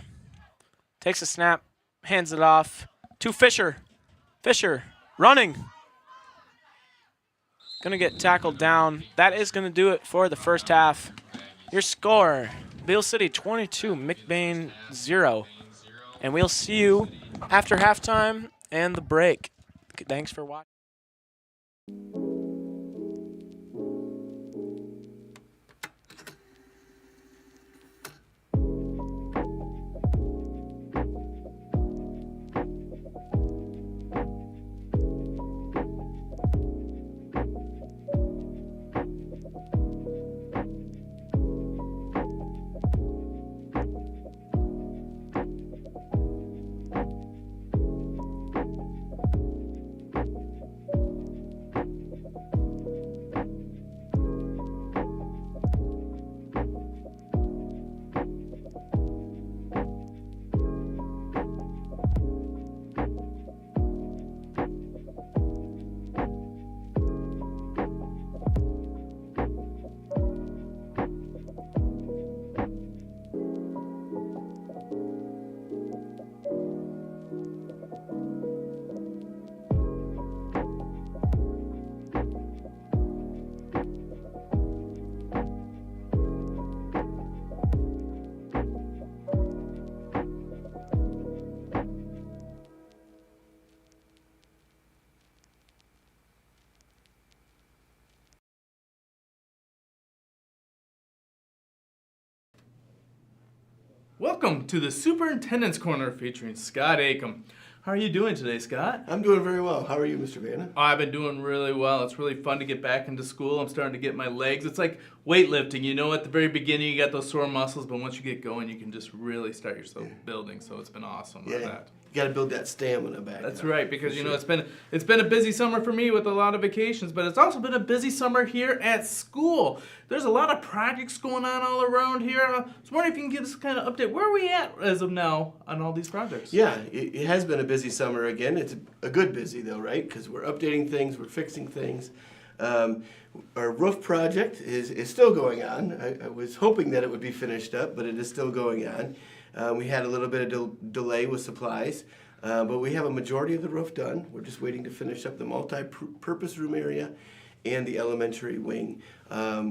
Takes a snap, hands it off to Fisher. Fisher running. Going to get tackled down. That is going to do it for the first half. Your score, Beal City 22, McBain 0. And we'll see you after halftime and the break. Thanks for watching. Welcome to the Superintendent's Corner featuring Scott Acom. How are you doing today, Scott? I'm doing very well. How are you, Mr. Vanna? Oh, I've been doing really well. It's really fun to get back into school. I'm starting to get my legs. It's like weightlifting. You know, at the very beginning, you got those sore muscles, but once you get going, you can just really start yourself building. So it's been awesome with that. You got to build that stamina back. That's right, because you know it's been a busy summer for me with a lot of vacations, but it's also been a busy summer here at school. There's a lot of projects going on all around here. I was wondering if you can give us kind of update. Where are we at as of now on all these projects? Yeah, it has been a busy summer again. It's a good busy though, right? Because we're updating things, we're fixing things. Our roof project is still going on. I was hoping that it would be finished up, but it is still going on. We had a little bit of delay with supplies, but we have a majority of the roof done. We're just waiting to finish up the multi-purpose room area and the elementary wing,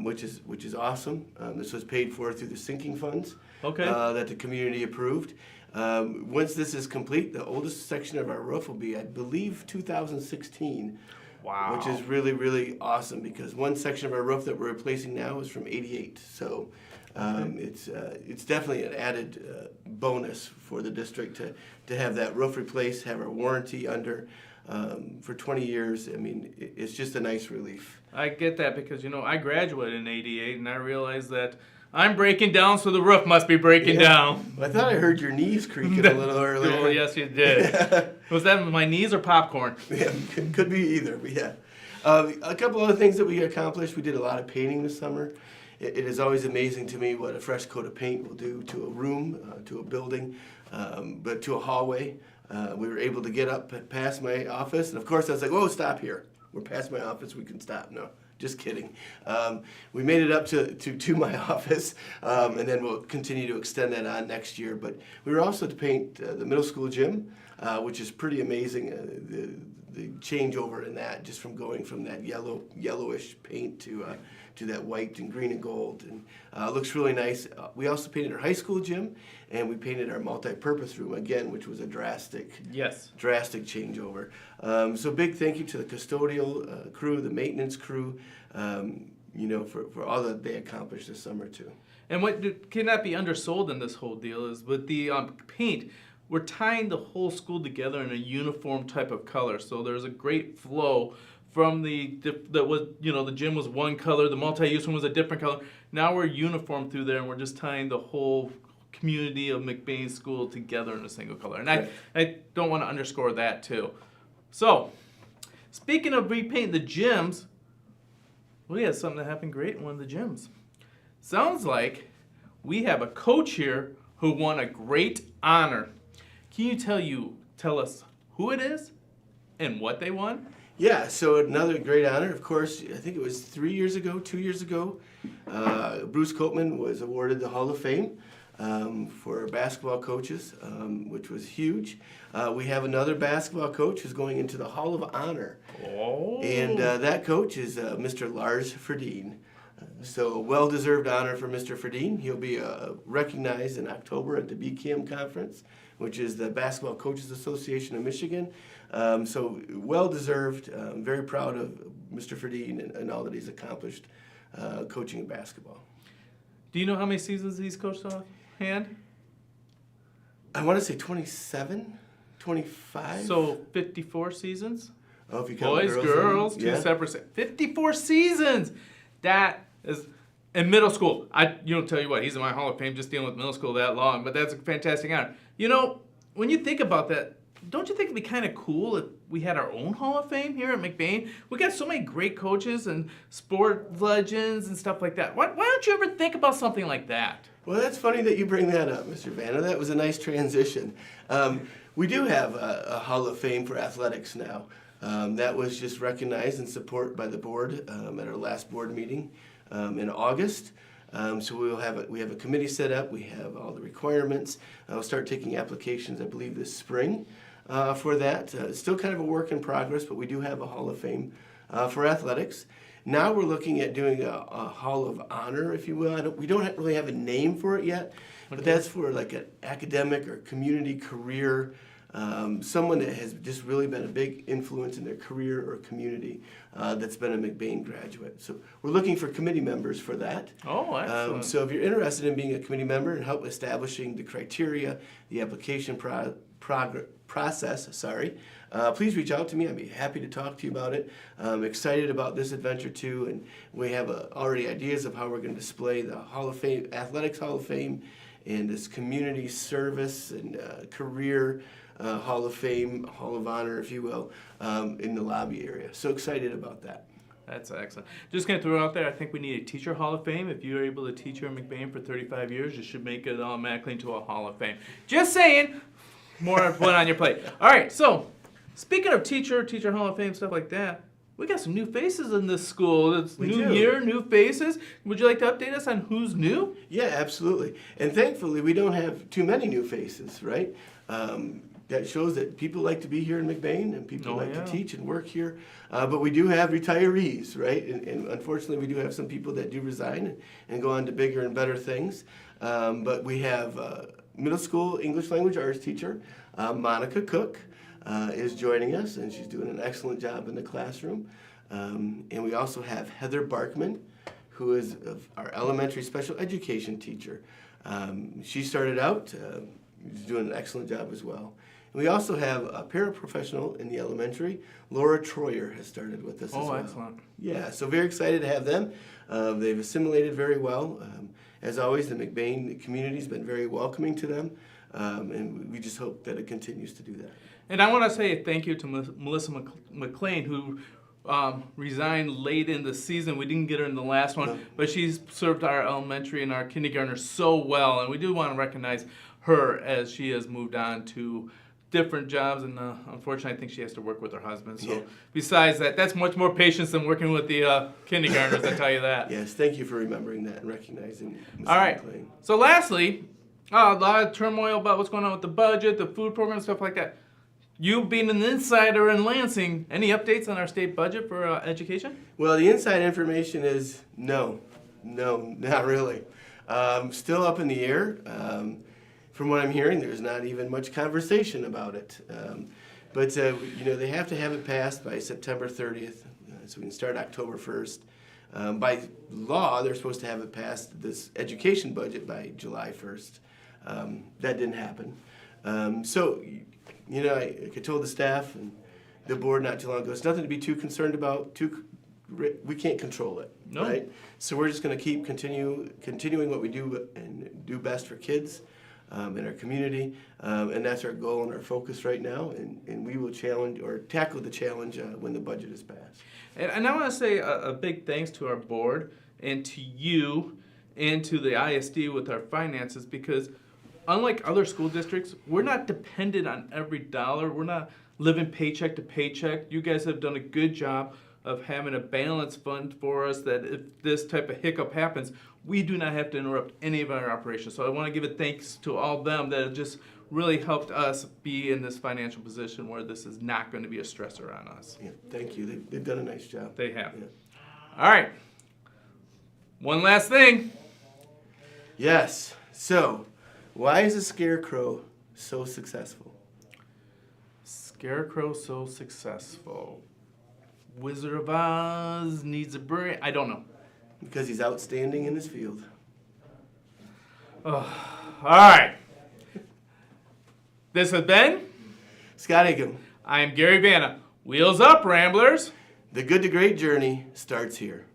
which is awesome. This was paid for through the sinking funds that the community approved. Once this is complete, the oldest section of our roof will be, I believe, 2016. Wow. Which is really, really awesome because one section of our roof that we're replacing now is from '88. So it's definitely an added bonus for the district to have that roof replaced, have our warranty under for 20 years. I mean, it's just a nice relief. I get that because, you know, I graduated in '88 and I realized that I'm breaking down, so the roof must be breaking down. Well, I thought I heard your knees creaking a little earlier. Well, yes, you did. Was that my knees or popcorn? Yeah, could be either, but yeah. A couple other things that we accomplished. We did a lot of painting this summer. It is always amazing to me what a fresh coat of paint will do to a room, to a building, but to a hallway. We were able to get up past my office, and of course I was like, whoa, stop here. We're past my office, we can stop. No, just kidding. We made it up to my office, and then we'll continue to extend that on next year. But we were also to paint the middle school gym, which is pretty amazing. The changeover in that, just from going from that yellowish paint to that white and green and gold, and looks really nice. We also painted our high school gym, and we painted our multi-purpose room again, which was a drastic changeover. So big thank you to the custodial crew, the maintenance crew, for all that they accomplished this summer too. And what cannot be undersold in this whole deal is with the paint, we're tying the whole school together in a uniform type of color. So there's a great flow from the gym was one color, the multi-use one was a different color. Now we're uniform through there, and we're just tying the whole community of McBain School together in a single color. And I don't want to underscore that too. So, speaking of repainting the gyms, we had something that happened great in one of the gyms. Sounds like we have a coach here who won a great honor. Can you tell us who it is and what they won? Yeah, so another great honor. Of course, I think it was 2 years ago, Bruce Copeman was awarded the Hall of Fame for basketball coaches, which was huge. We have another basketball coach who's going into the Hall of Honor. Oh. And that coach is Mr. Lars Ferdien. So a well-deserved honor for Mr. Ferdien. He'll be recognized in October at the BCAM conference, which is the Basketball Coaches Association of Michigan. So well-deserved. I'm very proud of Mr. Ferdien and all that he's accomplished coaching basketball. Do you know how many seasons he's coached offhand? I want to say 27, 25. So 54 seasons? Oh, if you count Boys, girls, two separate. 54 seasons! That is in middle school. Tell you what, he's in my Hall of Fame just dealing with middle school that long, but that's a fantastic honor. You know, when you think about that, don't you think it'd be kind of cool if we had our own Hall of Fame here at McBain? We got so many great coaches and sport legends and stuff like that. Why don't you ever think about something like that? Well, that's funny that you bring that up, Mr. Vanna. That was a nice transition. We do have a Hall of Fame for athletics now. That was just recognized and supported by the board at our last board meeting in August. So we have a committee set up. We have all the requirements. We'll start taking applications, I believe, this spring for that. It's still kind of a work in progress, but we do have a Hall of Fame for athletics. Now we're looking at doing a Hall of Honor, if you will. We don't really have a name for it yet, but that's for like an academic or community career someone that has just really been a big influence in their career or community that's been a McBain graduate. So we're looking for committee members for that. Oh, excellent. So if you're interested in being a committee member and help establishing the criteria, the application process, please reach out to me. I'd be happy to talk to you about it. I'm excited about this adventure too, and we have already ideas of how we're going to display the Hall of Fame, Athletics Hall of Fame, and this community service and career Hall of Fame, Hall of Honor, if you will, in the lobby area. So excited about that. That's excellent. Just going to throw it out there, I think we need a teacher Hall of Fame. If you're able to teach here in McBain for 35 years, you should make it automatically into a Hall of Fame. Just saying, more put on your plate. All right, so speaking of teacher Hall of Fame, stuff like that, we got some new faces in this school. It's new year, new faces. Would you like to update us on who's new? Yeah, absolutely. And thankfully, we don't have too many new faces, right? That shows that people like to be here in McBain and people like to teach and work here. But we do have retirees, right? And unfortunately, we do have some people that do resign and go on to bigger and better things. But we have middle school English language arts teacher, Monica Cook, is joining us, and she's doing an excellent job in the classroom. And we also have Heather Barkman, who is our elementary special education teacher. She started out, she's doing an excellent job as well. And we also have a paraprofessional in the elementary, Laura Troyer has started with us as well. Oh, excellent. Yeah, so very excited to have them. They've assimilated very well. As always, the McBain community's been very welcoming to them, and we just hope that it continues to do that. And I want to say thank you to Melissa McLain, who resigned late in the season. We didn't get her in the last one, but she's served our elementary and our kindergartners so well, and we do want to recognize her as she has moved on to different jobs, and unfortunately, I think she has to work with her husband. So besides that, that's much more patience than working with the kindergartners, I tell you that. Yes, thank you for remembering that and recognizing Ms. All right. McLain. So lastly, a lot of turmoil about what's going on with the budget, the food program, stuff like that. You being an insider in Lansing, any updates on our state budget for education? Well, the inside information is no, not really. Still up in the air. From what I'm hearing, there's not even much conversation about it. But they have to have it passed by September 30th, so we can start October 1st. By law, they're supposed to have it passed, this education budget, by July 1st. That didn't happen. I told the staff and the board not too long ago, it's nothing to be too concerned about. We can't control it, right? So we're just going to keep continuing what we do and do best for kids. In our community, and that's our goal and our focus right now, and we will tackle the challenge when the budget is passed. And I want to say a big thanks to our board and to you and to the ISD with our finances, because unlike other school districts, we're not dependent on every dollar. We're not living paycheck to paycheck. You guys have done a good job of having a balance fund for us that if this type of hiccup happens, we do not have to interrupt any of our operations. So I want to give a thanks to all of them that have just really helped us be in this financial position where this is not going to be a stressor on us. Yeah, thank you. They've done a nice job. They have. Yeah. All right. One last thing. Yes. So, why is a scarecrow so successful? Scarecrow so successful. Wizard of Oz needs a brain. I don't know. Because he's outstanding in his field. Oh, all right. This has been Scott Aiken. I am Gary Vanna. Wheels up, Ramblers. The Good to Great journey starts here.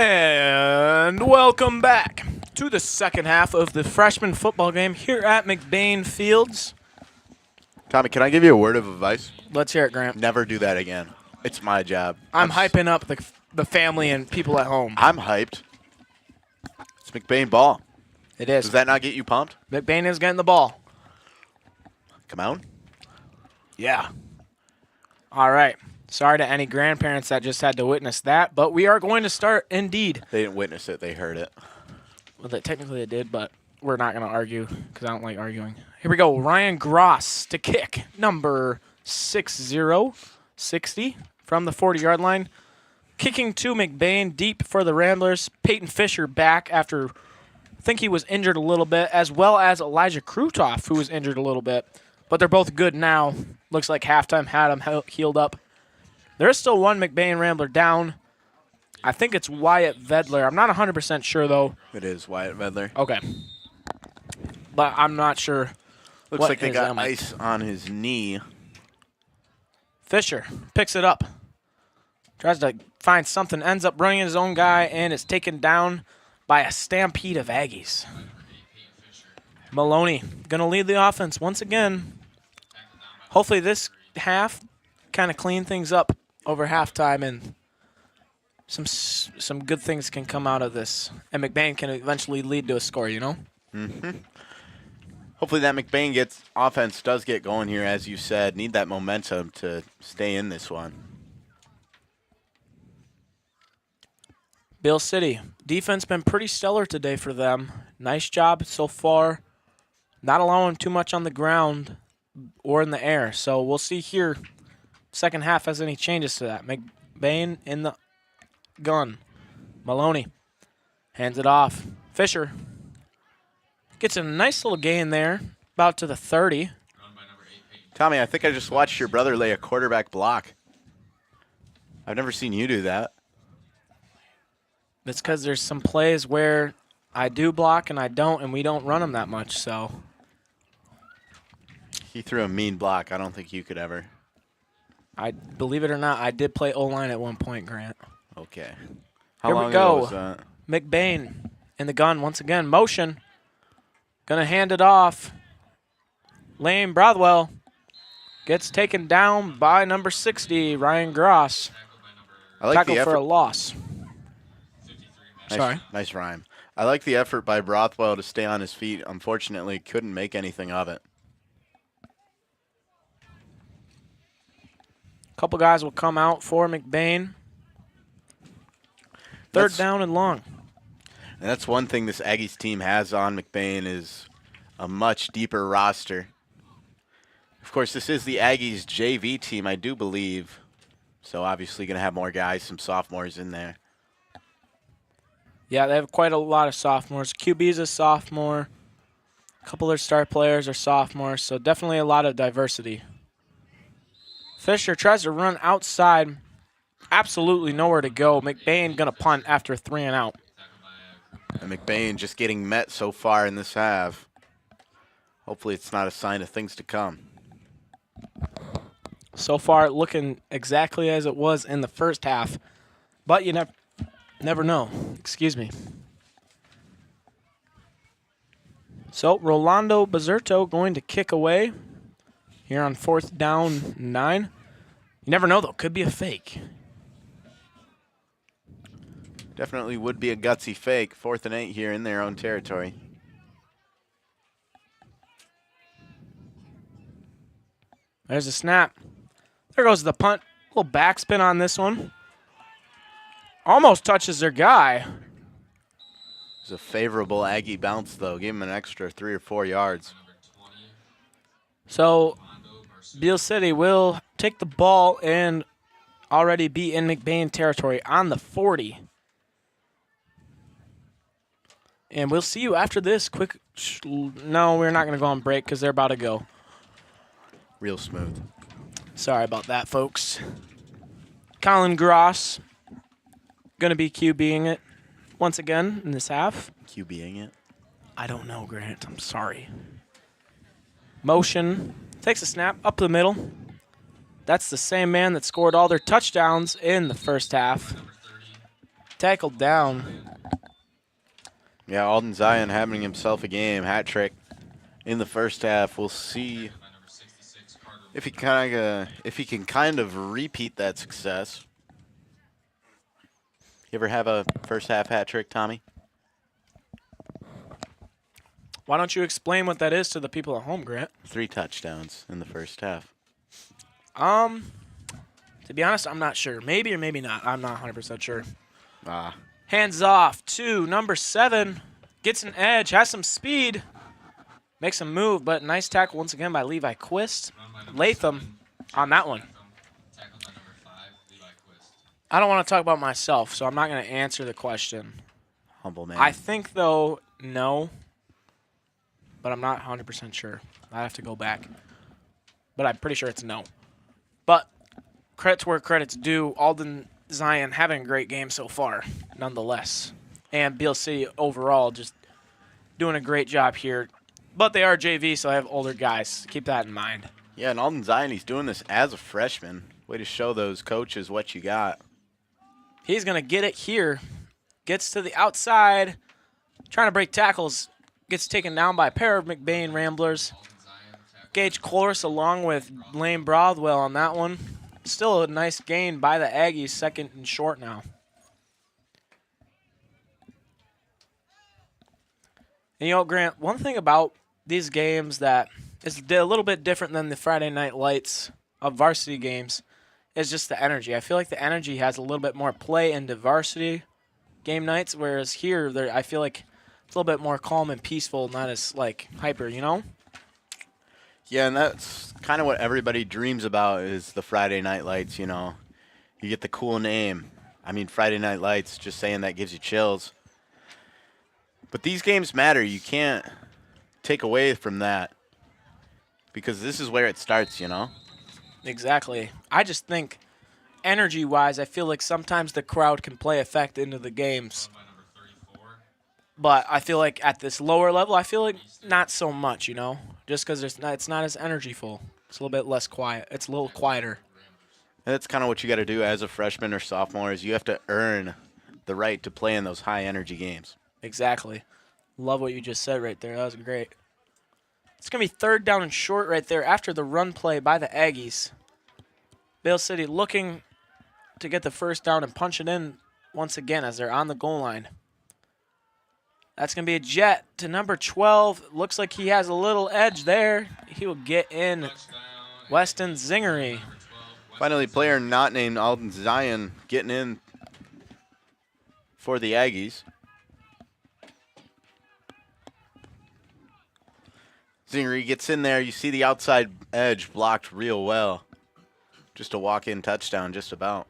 And welcome back to the second half of the freshman football game here at McBain Fields. Tommy, can I give you a word of advice? Let's hear it, Grant. Never do that again. It's my job. I'm hyping up the family and people at home. I'm hyped. It's McBain ball. It is. Does that not get you pumped? McBain is getting the ball. Come on. Yeah. All right. Sorry to any grandparents that just had to witness that, but we are going to start indeed. They didn't witness it. They heard it. Well, technically they did, but we're not going to argue because I don't like arguing. Here we go. Ryan Gross to kick. Number 60 from the 40-yard line. Kicking to McBain deep for the Ramblers. Peyton Fisher back after, I think he was injured a little bit, as well as Elijah Krutoff, who was injured a little bit. But they're both good now. Looks like halftime had them healed up. There is still one McBain Rambler down. I think it's Wyatt Vedler. I'm not 100% sure, though. It is Wyatt Vedler. Okay. But I'm not sure. Looks like they got ice on his knee. Fisher picks it up. Tries to find something. Ends up running his own guy and is taken down by a stampede of Aggies. Maloney going to lead the offense once again. Hopefully this half kind of clean things up over halftime and some good things can come out of this. And McBain can eventually lead to a score, you know? Mm-hmm. Hopefully that McBain offense does get going here, as you said. Need that momentum to stay in this one. Beal City. Defense been pretty stellar today for them. Nice job so far. Not allowing too much on the ground or in the air. So we'll see here. Second half has any changes to that. McBain in the gun. Maloney hands it off. Fisher gets a nice little gain there. About to the 30. Tommy, I think I just watched your brother lay a quarterback block. I've never seen you do that. It's because there's some plays where I do block and I don't, and we don't run them that much, so. He threw a mean block. I don't think you could ever. Believe it or not, I did play O-line at one point, Grant. Okay. Here we go. McBain in the gun once again. Motion. Gonna hand it off. Lane Brothwell gets taken down by number 60, Ryan Gross. I like Tackle the effort for a loss. Sorry. Nice rhyme. I like the effort by Brothwell to stay on his feet. Unfortunately, couldn't make anything of it. Couple guys will come out for McBain. Third down and long. And that's one thing this Aggies team has on McBain is a much deeper roster. Of course, this is the Aggies JV team, I do believe. So obviously going to have more guys, some sophomores in there. Yeah, they have quite a lot of sophomores. QB's a sophomore. A couple of their star players are sophomores, so definitely a lot of diversity. Fisher tries to run outside. Absolutely nowhere to go. McBain going to punt after 3 and out. And McBain just getting met so far in this half. Hopefully it's not a sign of things to come. So far looking exactly as it was in the first half. But you never know. Excuse me. So Rolando Bazerto going to kick away here on 4th down 9. You never know, though. Could be a fake. Definitely would be a gutsy fake. 4th and 8 here in their own territory. There's a snap. There goes the punt. Little backspin on this one. Almost touches their guy. It's a favorable Aggie bounce, though. Give him an extra 3 or 4 yards. So Beal City will take the ball and already be in McBain territory on the 40. And we'll see you after this quick. No, we're not going to go on break because they're about to go. Real smooth. Sorry about that, folks. Colin Gross going to be QBing it once again in this half. QBing it? I don't know, Grant. I'm sorry. Motion. Takes a snap up the middle. That's the same man that scored all their touchdowns in the first half. Tackled down. Yeah, Alden Zion having himself a game. Hat trick in the first half. We'll see if he can kind of repeat that success. You ever have a first half hat trick, Tommy? Why don't you explain what that is to the people at home, Grant? 3 touchdowns in the first half. To be honest, I'm not sure. Maybe or maybe not. I'm not 100% sure. Ah. Hands off to number 7. Gets an edge, has some speed. Makes a move, but nice tackle once again by Levi Quist. Latham on that one. I don't want to talk about myself, so I'm not going to answer the question. Humble man. I think, though, no. But I'm not 100% sure. I have to go back. But I'm pretty sure it's no. But credit to where credit's due. Alden Zion having a great game so far, nonetheless. And Beal City overall just doing a great job here. But they are JV, so I have older guys. Keep that in mind. Yeah, and Alden Zion, he's doing this as a freshman. Way to show those coaches what you got. He's going to get it here. Gets to the outside. Trying to break tackles. Gets taken down by a pair of McBain Ramblers. Gage Cloris along with Lane Broadwell on that one. Still a nice gain by the Aggies, second and short now. And you know, Grant, one thing about these games that is a little bit different than the Friday Night Lights of varsity games is just the energy. I feel like the energy has a little bit more play into varsity game nights, whereas here I feel like it's a little bit more calm and peaceful, not as like hyper, you know? Yeah, and that's kind of what everybody dreams about is the Friday Night Lights, you know. You get the cool name. I mean, Friday Night Lights, just saying that gives you chills. But these games matter. You can't take away from that because this is where it starts, you know? Exactly. I just think energy-wise, I feel like sometimes the crowd can play effect into the games. But I feel like at this lower level, I feel like not so much, you know? Just because it's not as energyful. It's a little bit less quiet. It's a little quieter. And that's kind of what you got to do as a freshman or sophomore is you have to earn the right to play in those high-energy games. Exactly. Love what you just said right there. That was great. It's going to be 3rd down and short right there after the run play by the Aggies. Beal City looking to get the first down and punch it in once again as they're on the goal line. That's going to be a jet to number 12. Looks like he has a little edge there. He will get in Weston Zingery. Finally, player not named Alden Zion getting in for the Aggies. Zingery gets in there. You see the outside edge blocked real well. Just a walk-in touchdown, just about.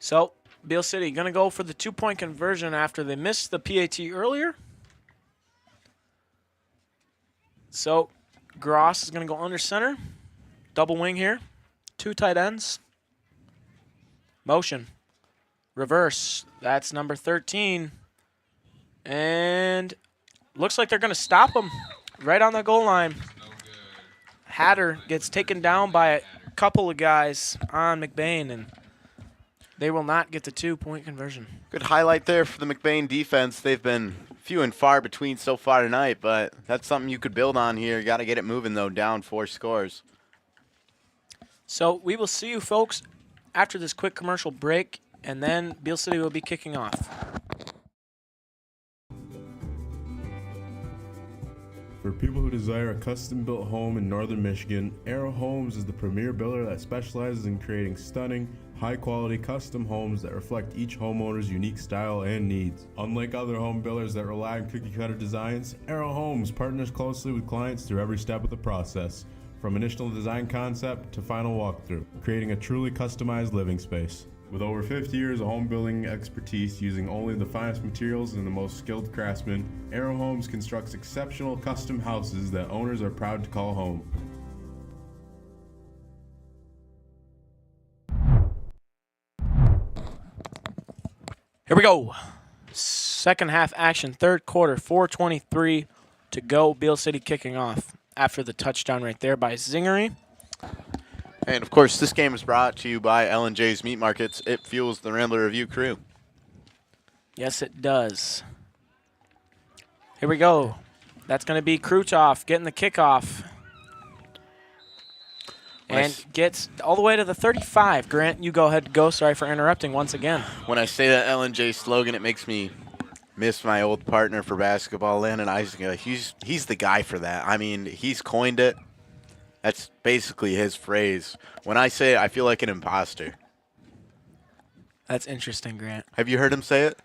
So, Beal City going to go for the 2-point conversion after they missed the PAT earlier. So, Gross is going to go under center. Double wing here. 2 tight ends. Motion. Reverse. That's number 13. And looks like they're going to stop him right on the goal line. Hatter gets taken down by a couple of guys on McBain, and they will not get the 2-point conversion. Good highlight there for the McBain defense. They've been few and far between so far tonight, but that's something you could build on here. You got to get it moving, though, down 4 scores. So we will see you folks after this quick commercial break, and then Beal City will be kicking off. For people who desire a custom-built home in northern Michigan, Arrow Homes is the premier builder that specializes in creating stunning, high-quality custom homes that reflect each homeowner's unique style and needs. Unlike other home builders that rely on cookie-cutter designs, Arrow Homes partners closely with clients through every step of the process, from initial design concept to final walkthrough, creating a truly customized living space. With over 50 years of home building expertise using only the finest materials and the most skilled craftsmen, Arrow Homes constructs exceptional custom houses that owners are proud to call home. Here we go. Second half action, 3rd quarter, 4:23 to go. Beal City kicking off after the touchdown right there by Zingery. And, of course, this game is brought to you by L&J's Meat Markets. It fuels the Rambler Review crew. Yes, it does. Here we go. That's going to be Kruchoff getting the kickoff. And gets all the way to the 35. Grant, you go ahead and go. Sorry for interrupting once again. When I say that L&J slogan, it makes me miss my old partner for basketball, Landon Eisinger. He's the guy for that. I mean, he's coined it. That's basically his phrase. When I say it, I feel like an imposter. That's interesting, Grant. Have you heard him say it?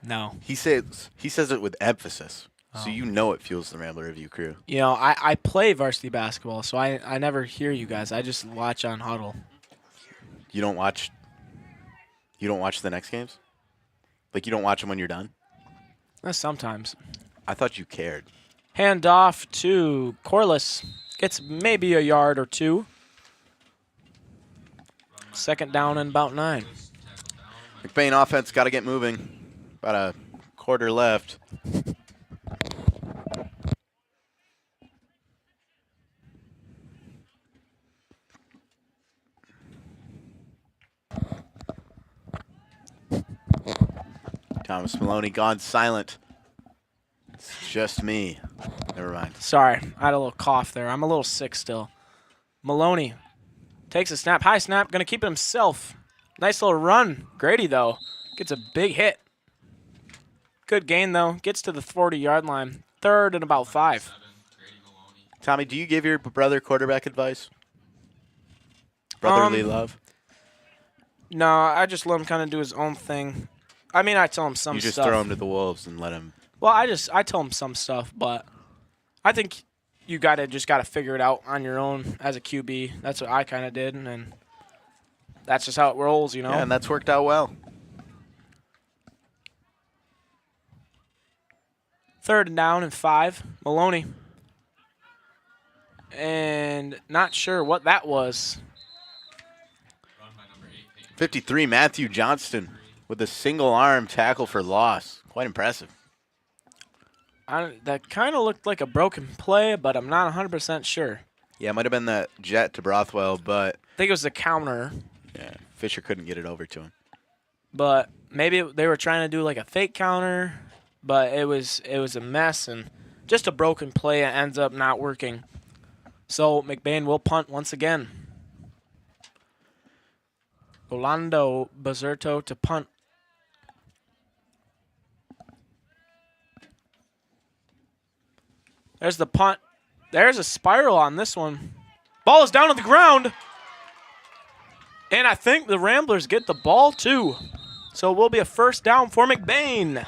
No. He says it with emphasis. Oh. So you know it fuels the Rambler Review crew. You know, I play varsity basketball, so I never hear you guys. I just watch on Huddle. You don't watch the next games? Like you don't watch them when you're done? Sometimes. I thought you cared. Hand off to Corliss. Gets maybe a yard or two. Second down and about 9. McBain offense got to get moving. About a quarter left. Thomas Maloney gone silent. It's just me. Never mind. Sorry, I had a little cough there. I'm a little sick still. Maloney takes a snap. High snap. Going to keep it himself. Nice little run. Grady, though, gets a big hit. Good gain, though. Gets to the 40-yard line. Third and about 5. Tommy, do you give your brother quarterback advice? Brotherly love? No, I just let him kind of do his own thing. I mean, I tell him some stuff. You just throw him to the wolves and let him. Well, I tell him some stuff, but I think you just gotta figure it out on your own as a QB. That's what I kind of did, and that's just how it rolls, you know. Yeah, and that's worked out well. Third down and 5. Maloney. And not sure what that was. 53, Matthew Johnston with a single-arm tackle for loss. Quite impressive. That kind of looked like a broken play, but I'm not 100% sure. Yeah, it might have been that jet to Brothwell, but I think it was the counter. Yeah, Fisher couldn't get it over to him. But maybe they were trying to do like a fake counter, but it was a mess, and just a broken play ends up not working. So McBain will punt once again. Rolando Bazerto to punt. There's the punt. There's a spiral on this one. Ball is down on the ground. And I think the Ramblers get the ball too. So it will be a first down for McBain.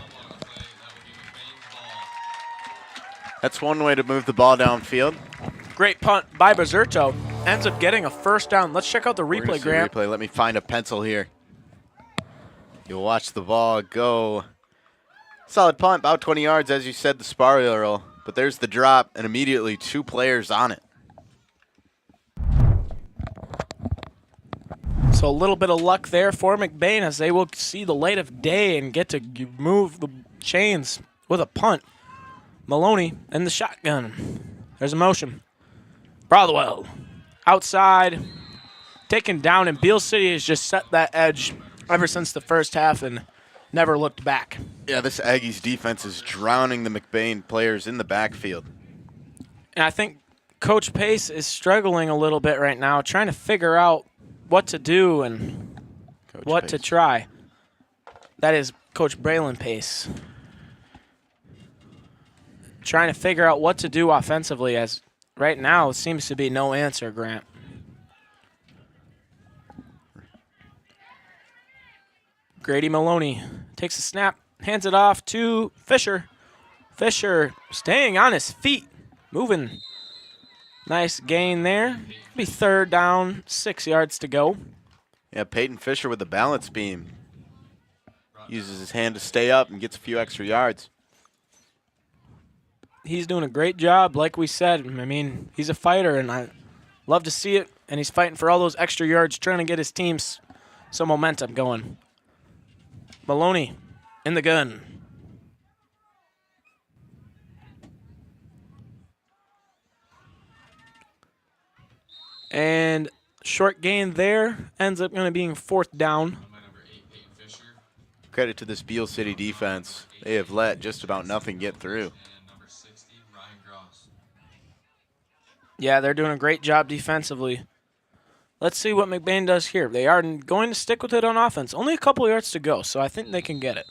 That's one way to move the ball downfield. Great punt by Bazerto. Ends up getting a first down. Let's check out the replay, Grant. Replay. Let me find a pencil here. You'll watch the ball go. Solid punt, about 20 yards, as you said, the spiral. But there's the drop, and immediately 2 players on it. So a little bit of luck there for McBain as they will see the light of day and get to move the chains with a punt. Maloney and the shotgun. There's a motion. Brothwell outside, taken down, and Beal City has just set that edge ever since the first half and never looked back. Yeah, this Aggies defense is drowning the McBain players in the backfield. And I think Coach Pace is struggling a little bit right now, trying to figure out what to do and what to try. That is Coach Braylon Pace. Trying to figure out what to do offensively, as right now it seems to be no answer, Grant. Grady Maloney takes a snap, hands it off to Fisher. Fisher staying on his feet, moving. Nice gain there. Be third down, 6 yards to go. Yeah, Peyton Fisher with the balance beam. Uses his hand to stay up and gets a few extra yards. He's doing a great job, like we said. I mean, he's a fighter, and I love to see it. And he's fighting for all those extra yards, trying to get his team some momentum going. Maloney in the gun. And Short gain there. Ends up going to being 4th down. Credit to this Beal City defense. They have let just about nothing get through. Yeah, they're doing a great job defensively. Let's see what McBain does here. They are going to stick with it on offense. Only a couple yards to go, so I think they can get it.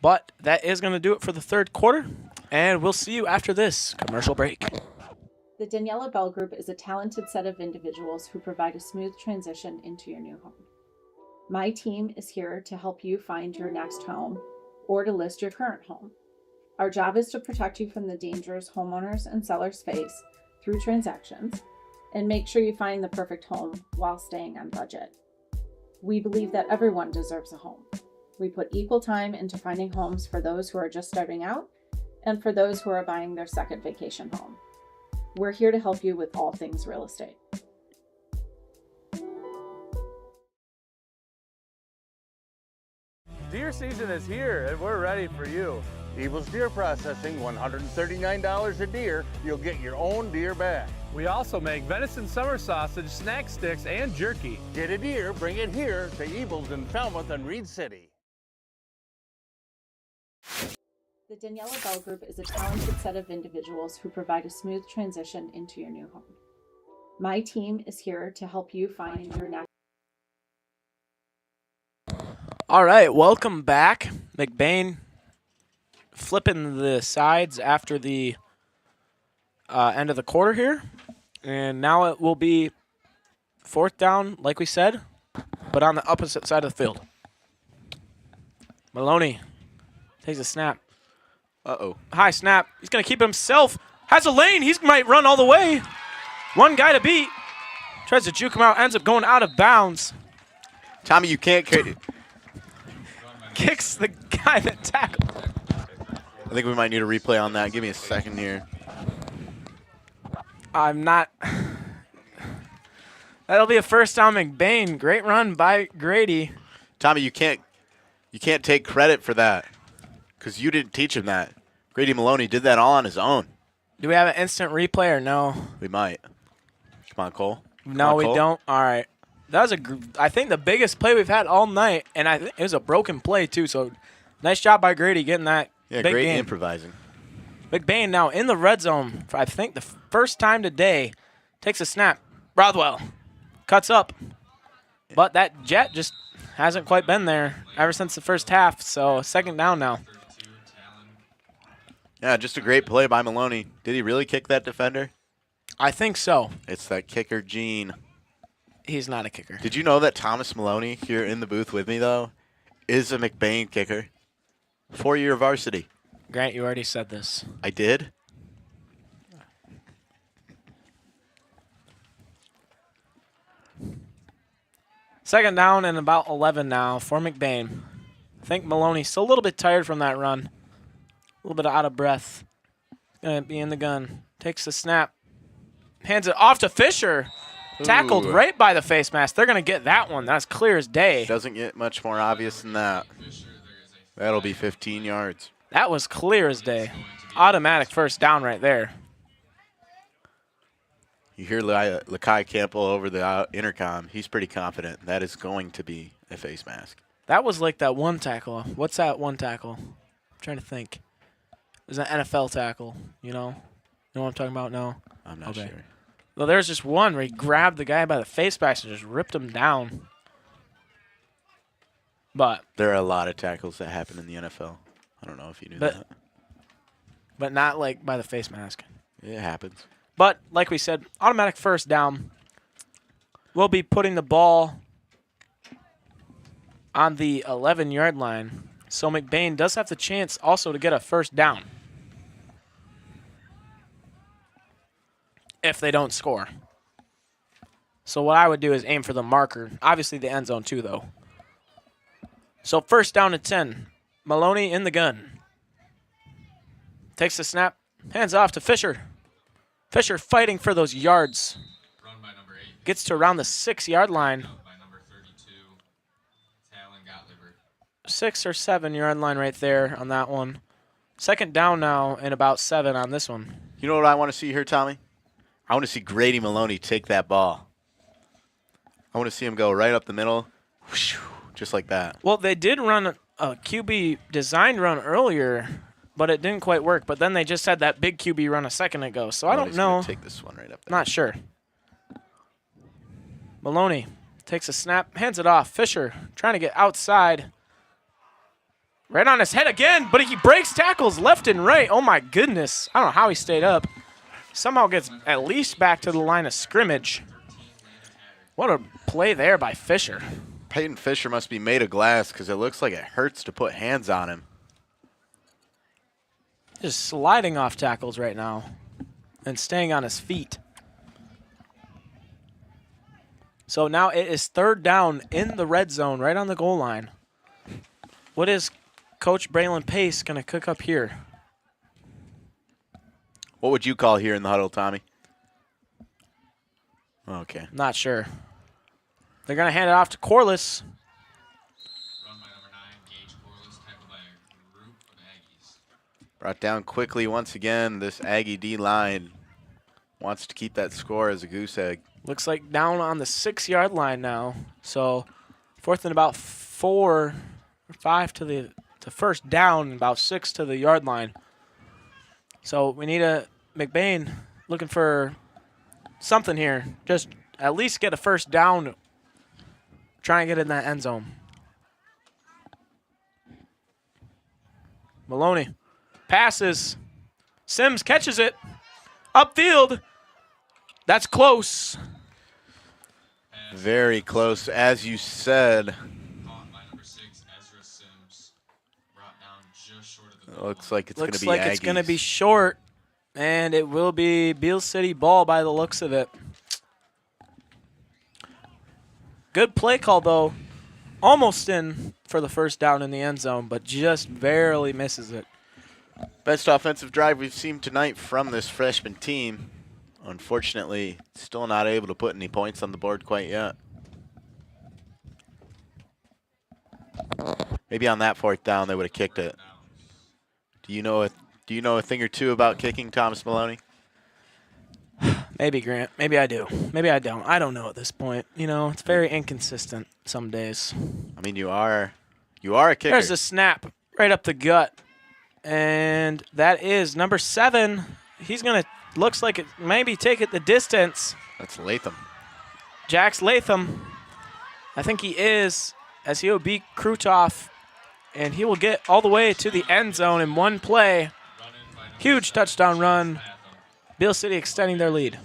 But that is going to do it for the 3rd quarter, and we'll see you after this commercial break. The Daniela Bell Group is a talented set of individuals who provide a smooth transition into your new home. My team is here to help you find your next home or to list your current home. Our job is to protect you from the dangers homeowners and sellers face through transactions and make sure you find the perfect home while staying on budget. We believe that everyone deserves a home. We put equal time into finding homes for those who are just starting out and for those who are buying their second vacation home. We're here to help you with all things real estate. Deer season is here, and we're ready for you. Evil's Deer Processing, $139 a deer. You'll get your own deer back. We also make venison summer sausage, snack sticks, and jerky. Get a deer, bring it here to Evil's in Falmouth and Reed City. The Daniela Bell Group is a talented set of individuals who provide a smooth transition into your new home. My team is here to help you find your next. All right, welcome back. McBain flipping the sides after the end of the quarter here. And now it will be 4th down, like we said, but on the opposite side of the field. Maloney takes a snap. Uh-oh. High snap. He's going to keep it himself. Has a lane. He might run all the way. One guy to beat. Tries to juke him out. Ends up going out of bounds. Tommy, you can't carry. Kicks the guy that tackled. I think we might need a replay on that. Give me a second here. I'm not. That'll be a 1st down, McBain. Great run by Grady. Tommy, you can't take credit for that because you didn't teach him that. Grady Maloney did that all on his own. Do we have an instant replay or no? We might. Come on, Cole. No, we don't. All right. That was I think the biggest play we've had all night, and I think it was a broken play too. So, nice job by Grady getting that. Yeah, big great game. improvising. McBain now in the red zone for I think the first time today. Takes a snap. Rothwell cuts up, but that jet just hasn't quite been there ever since the first half. So 2nd down now. Yeah, just a great play by Maloney. Did he really kick that defender? I think so. It's that kicker gene. He's not a kicker. Did you know that Thomas Maloney here in the booth with me, though, is a McBain kicker? 4-year varsity. Grant, you already said this. I did? Second down and about 11 now for McBain. I think Maloney's still a little bit tired from that run. A little bit out of breath. Going to be in the gun. Takes the snap. Hands it off to Fisher. Tackled right by the face mask. They're going to get that one. That's clear as day. Doesn't get much more obvious than that. That'll be 15 yards. That was clear as day. Automatic 1st down right there. You hear Lakai Campbell over the intercom. He's pretty confident. That is going to be a face mask. That was like that one tackle. What's that one tackle? I'm trying to think. It was an NFL tackle, you know? You know what I'm talking about? No? I'm not sure. Well, there's just one where he grabbed the guy by the face mask and just ripped him down. But there are a lot of tackles that happen in the NFL. I don't know if you knew that. But not like by the face mask. It happens. But like we said, automatic 1st down. We'll be putting the ball on the 11-yard line. So McBain does have the chance also to get a 1st down. If they don't score. So what I would do is aim for the marker. Obviously the end zone too, though. So 1st down and 10. Maloney in the gun. Takes the snap. Hands off to Fisher. Fisher fighting for those yards. Gets to around the 6-yard line. 6 or 7-yard line right there on that one. 2nd down now and about 7 on this one. You know what I want to see here, Tommy? I want to see Grady Maloney take that ball. I want to see him go right up the middle, whoosh, just like that. Well, they did run a QB design run earlier, but it didn't quite work. But then they just had that big QB run a second ago, so I don't know. Take this one right up there. Not sure. Maloney takes a snap, hands it off. Fisher trying to get outside. Right on his head again, but he breaks tackles left and right. Oh, my goodness. I don't know how he stayed up. Somehow gets at least back to the line of scrimmage. What a play there by Fisher. Peyton Fisher must be made of glass because it looks like it hurts to put hands on him. Just sliding off tackles right now and staying on his feet. So now it is 3rd down in the red zone, right on the goal line. What is Coach Braylon Pace going to cook up here? What would you call here in the huddle, Tommy? Okay. Not sure. They're going to hand it off to Corliss. Brought down quickly once again. This Aggie D-line wants to keep that score as a goose egg. Looks like down on the 6-yard line now. So 4th and about 4 or 5 to first down, about 6 to the yard line. So we need a McBain looking for something here. Just at least get a first down. Try and get in that end zone. Maloney passes. Sims catches it. Upfield. That's close. Very close. As you said, looks like it's going to be Looks like it's going to be short, and it will be Beal City ball by the looks of it. Good play call, though. Almost in for the first down in the end zone, but just barely misses it. Best offensive drive we've seen tonight from this freshman team. Unfortunately, still not able to put any points on the board quite yet. Maybe on that 4th down they would have kicked it. Do you know a thing or two about kicking, Thomas Maloney? Maybe, Grant. Maybe I do. Maybe I don't. I don't know at this point. You know, it's very inconsistent some days. I mean, you are a kicker. There's a snap right up the gut. And that is number 7. He's going to, looks like it maybe take it the distance. That's Latham. Jax Latham. I think he is, as he'll beat Krutoff. And he will get all the way to the end zone in one play. Huge touchdown run. Beal City extending their lead.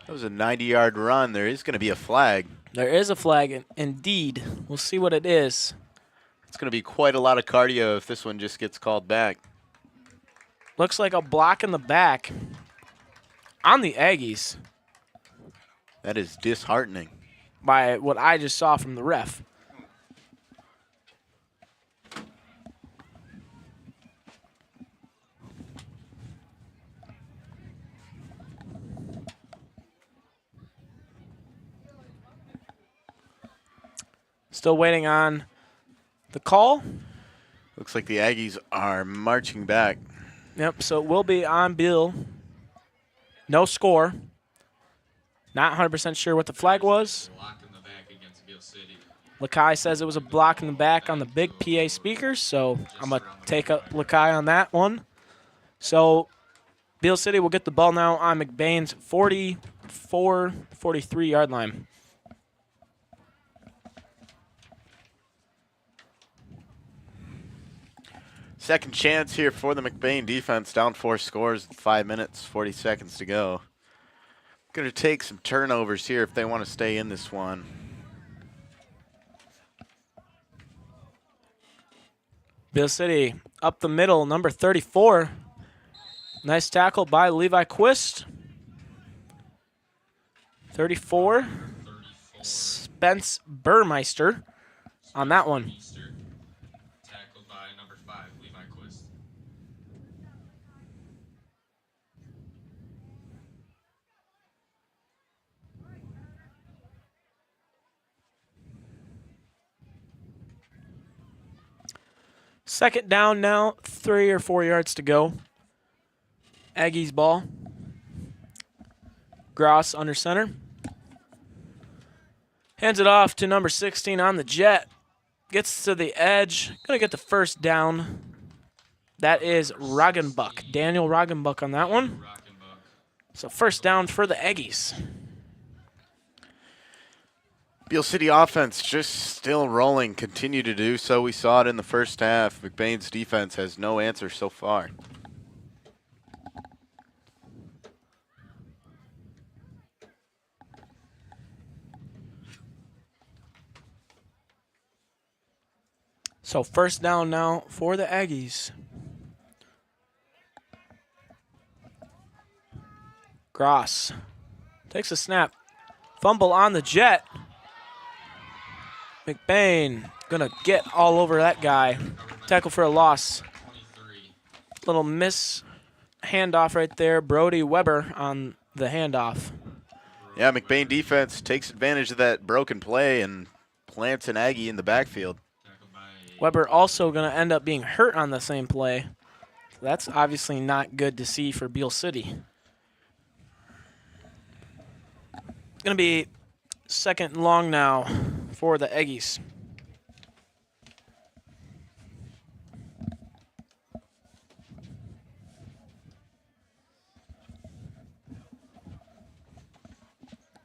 That was a 90-yard run. There is going to be a flag. There is a flag, indeed. We'll see what it is. It's going to be quite a lot of cardio if this one just gets called back. Looks like a block in the back on the Aggies. That is disheartening. By what I just saw from the ref. Still waiting on the call. Looks like the Aggies are marching back. Yep, so it will be on Beal. No score. Not 100% sure what the flag was. Lakai says it was a block in the back on the big PA speakers, so I'm going to take up Lakai on that one. So Beal City will get the ball now on McBain's 43-yard line. Second chance here for the McBain defense. Down 4 scores, 5 minutes, 40 seconds to go. Going to take some turnovers here if they want to stay in this one. Beal City up the middle, number 34. Nice tackle by Levi Quist. 34. Spence Burmeister on that one. Tackled by number 5, Levi Quist. Second down now, 3 or 4 yards to go. Aggies ball. Gross under center. Hands it off to number 16 on the jet. Gets to the edge. Going to get the first down. That is Roggenbuck. Daniel Roggenbuck on that one. So first down for the Aggies. Beal City offense just still rolling. Continue to do so. We saw it in the first half. McBain's defense has no answer so far. So first down now for the Aggies. Gross takes a snap. Fumble on the jet. McBain gonna get all over that guy. Tackle for a loss. Little miss handoff right there. Brody Weber on the handoff. Yeah, McBain defense takes advantage of that broken play and plants an Aggie in the backfield. Weber also going to end up being hurt on the same play. So that's obviously not good to see for Beal City. Going to be second and long now for the Aggies.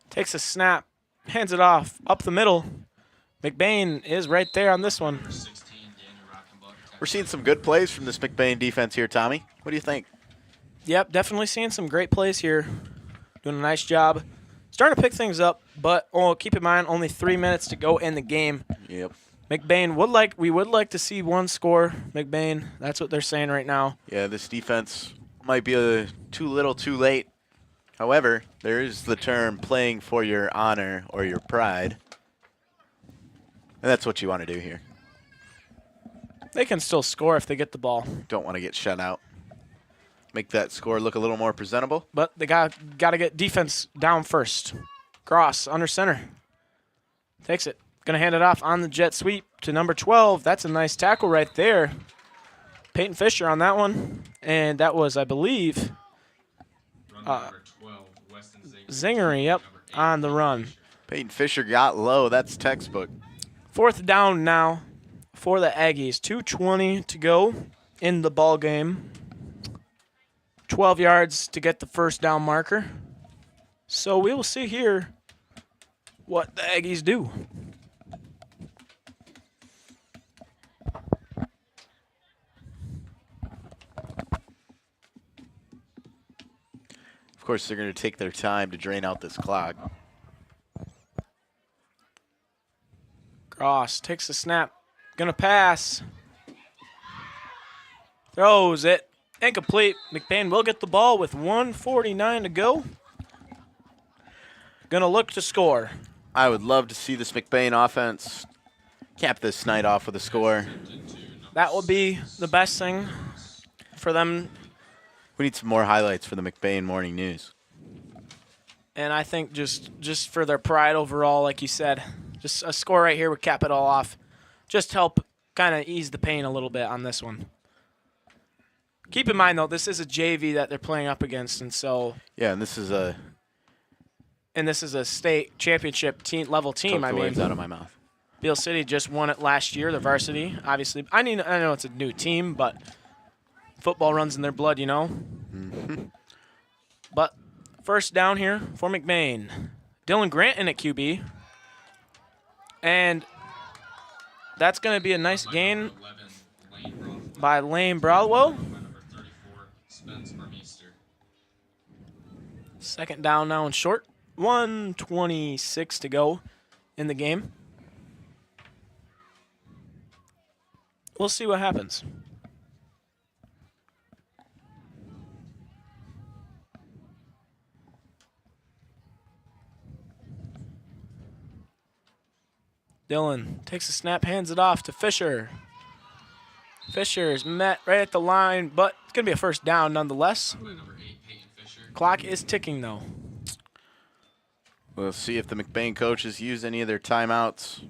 Takes a snap, hands it off, up the middle. McBain is right there on this one. We're seeing some good plays from this McBain defense here, Tommy. What do you think? Yep, definitely seeing some great plays here. Doing a nice job. Starting to pick things up, but keep in mind, only 3 minutes to go in the game. Yep. McBain we would like to see one score. McBain, that's what they're saying right now. Yeah, this defense might be too little too late. However, there is the term playing for your honor or your pride. And that's what you want to do here. They can still score if they get the ball. Don't want to get shut out. Make that score look a little more presentable. But they got to get defense down first. Cross under center. Takes it. Going to hand it off on the jet sweep to number 12. That's a nice tackle right there. Peyton Fisher on that one. And that was, I believe, Zingery, yep, on the run. Peyton Fisher got low. That's textbook. Fourth down now for the Aggies. 2:20 to go in the ball game. 12 yards to get the first down marker. So we will see here what the Aggies do. Of course, they're going to take their time to drain out this clock. Cross takes the snap. Gonna pass. Throws it. Incomplete. McBain will get the ball with 1:49 to go. Gonna look to score. I would love to see this McBain offense cap this night off with a score. That would be the best thing for them. We need some more highlights for the McBain Morning News. And I think just for their pride overall, like you said, just a score right here would cap it all off. Just help kind of ease the pain a little bit on this one. Keep in mind, though, this is a JV that they're playing up against, and so... Yeah, and this is a state championship level team. Took the words out of my mouth. Beal City just won it last year, the varsity. Obviously, I know it's a new team, but football runs in their blood, you know? Mm-hmm. But first down here for McBain. Dylan Grant in at QB. And that's going to be a nice gain by Lane Broadwell. Second down now and short. 1:26 to go in the game. We'll see what happens. Dylan takes a snap, hands it off to Fisher. Fisher is met right at the line, but it's going to be a first down nonetheless. Clock is ticking, though. We'll see if the McBain coaches use any of their timeouts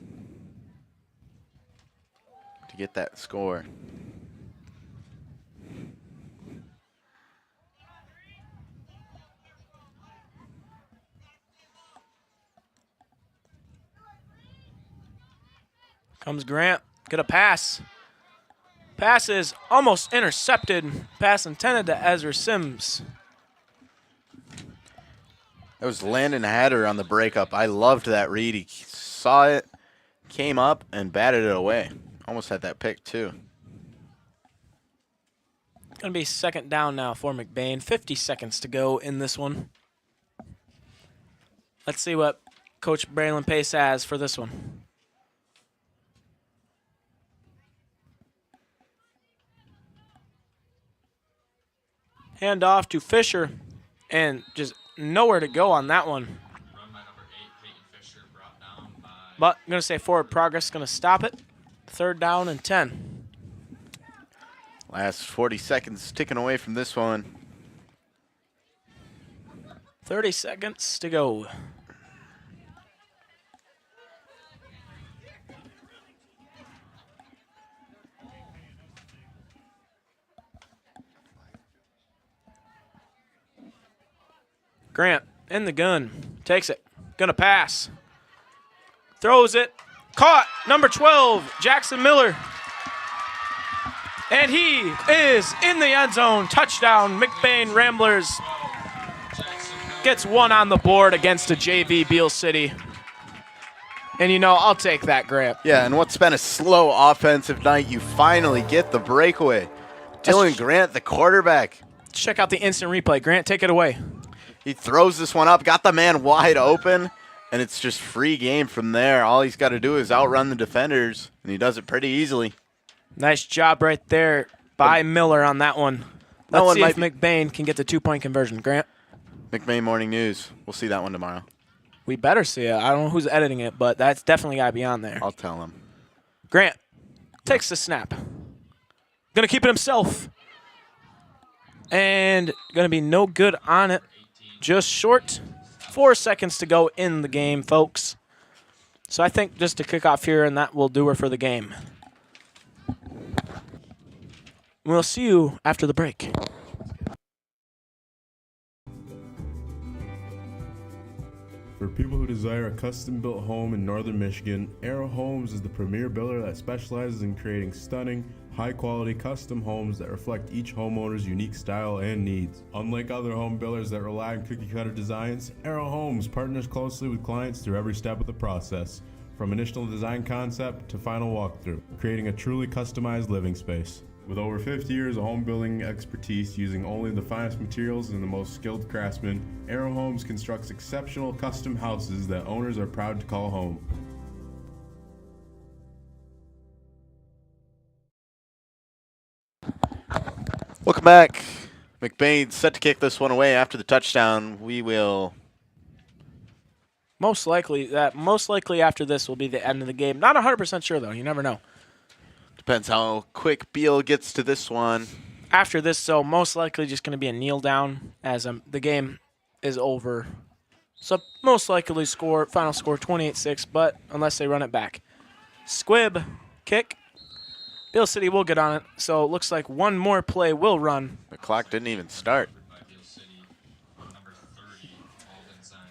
to get that score. Comes Grant. Get a pass. Pass is almost intercepted. Pass intended to Ezra Sims. That was Landon Hatter on the breakup. I loved that read. He saw it, came up, and batted it away. Almost had that pick, too. Going to be second down now for McBain. 50 seconds to go in this one. Let's see what Coach Braylon Pace has for this one. Hand off to Fisher, and just nowhere to go on that one. But I'm going to say forward progress, going to stop it. Third down and 10. Last 40 seconds ticking away from this one. 30 seconds to go. Grant in the gun. Takes it. Gonna pass. Throws it. Caught. Number 12, Jackson Miller. And he is in the end zone. Touchdown, McBain Ramblers. Gets one on the board against a JV Beal City. And you know, I'll take that, Grant. Yeah, and what's been a slow offensive night, you finally get the breakaway. Dylan Grant, the quarterback. Check out the instant replay. Grant, take it away. He throws this one up, got the man wide open, and it's just free game from there. All he's got to do is outrun the defenders, and he does it pretty easily. Nice job right there by Miller on that one. Let's see if McBain can get the 2-point conversion. Grant? McBain Morning News. We'll see that one tomorrow. We better see it. I don't know who's editing it, but that's definitely got to be on there. I'll tell him. Grant takes the snap. Going to keep it himself. And going to be no good on it. Just short. 4 seconds to go in the game, folks. So I think just to kick off here, and that will do her for the game. We'll see you after the break. For people who desire a custom-built home in northern Michigan, Arrow Homes is the premier builder that specializes in creating stunning, high-quality custom homes that reflect each homeowner's unique style and needs. Unlike other home builders that rely on cookie-cutter designs, Arrow Homes partners closely with clients through every step of the process, from initial design concept to final walkthrough, creating a truly customized living space. With over 50 years of home building expertise using only the finest materials and the most skilled craftsmen, Arrow Homes constructs exceptional custom houses that owners are proud to call home. Welcome back. McBain set to kick this one away after the touchdown. We will... Most likely after this will be the end of the game. Not 100% sure, though. You never know. Depends how quick Beal gets to this one. After this, so most likely just going to be a kneel down as the game is over. So most likely final score 28-6, but unless they run it back. Squib, kick. Beal City will get on it, so it looks like one more play will run. The clock didn't even start.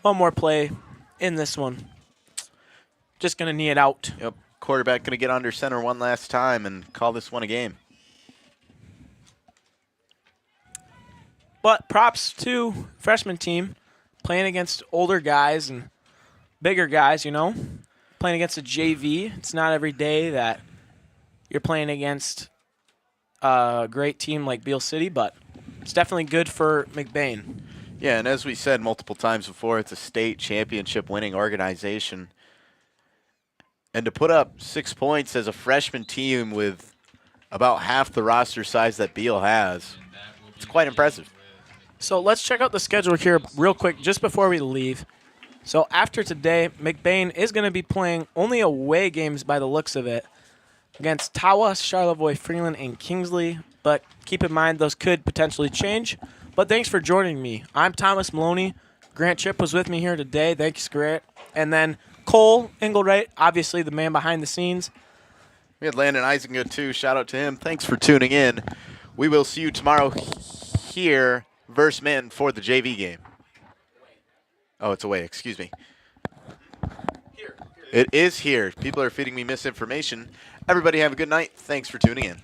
One more play in this one. Just going to knee it out. Yep. Quarterback going to get under center one last time and call this one a game. But props to freshman team playing against older guys and bigger guys, you know. Playing against a JV. It's not every day that you're playing against a great team like Beal City, but it's definitely good for McBain. Yeah, and as we said multiple times before, it's a state championship winning organization. And to put up 6 points as a freshman team with about half the roster size that Beal has, it's quite impressive. So let's check out the schedule here real quick just before we leave. So after today, McBain is going to be playing only away games by the looks of it against Tawas, Charlevoix, Freeland, and Kingsley. But keep in mind, those could potentially change. But thanks for joining me. I'm Thomas Maloney. Grant Chip was with me here today. Thanks, Grant. And then Cole Engelwright, obviously the man behind the scenes. We had Landon Eisengood, too. Shout out to him. Thanks for tuning in. We will see you tomorrow here, versus men, for the JV game. Oh, it's away. Excuse me. It is here. People are feeding me misinformation. Everybody have a good night. Thanks for tuning in.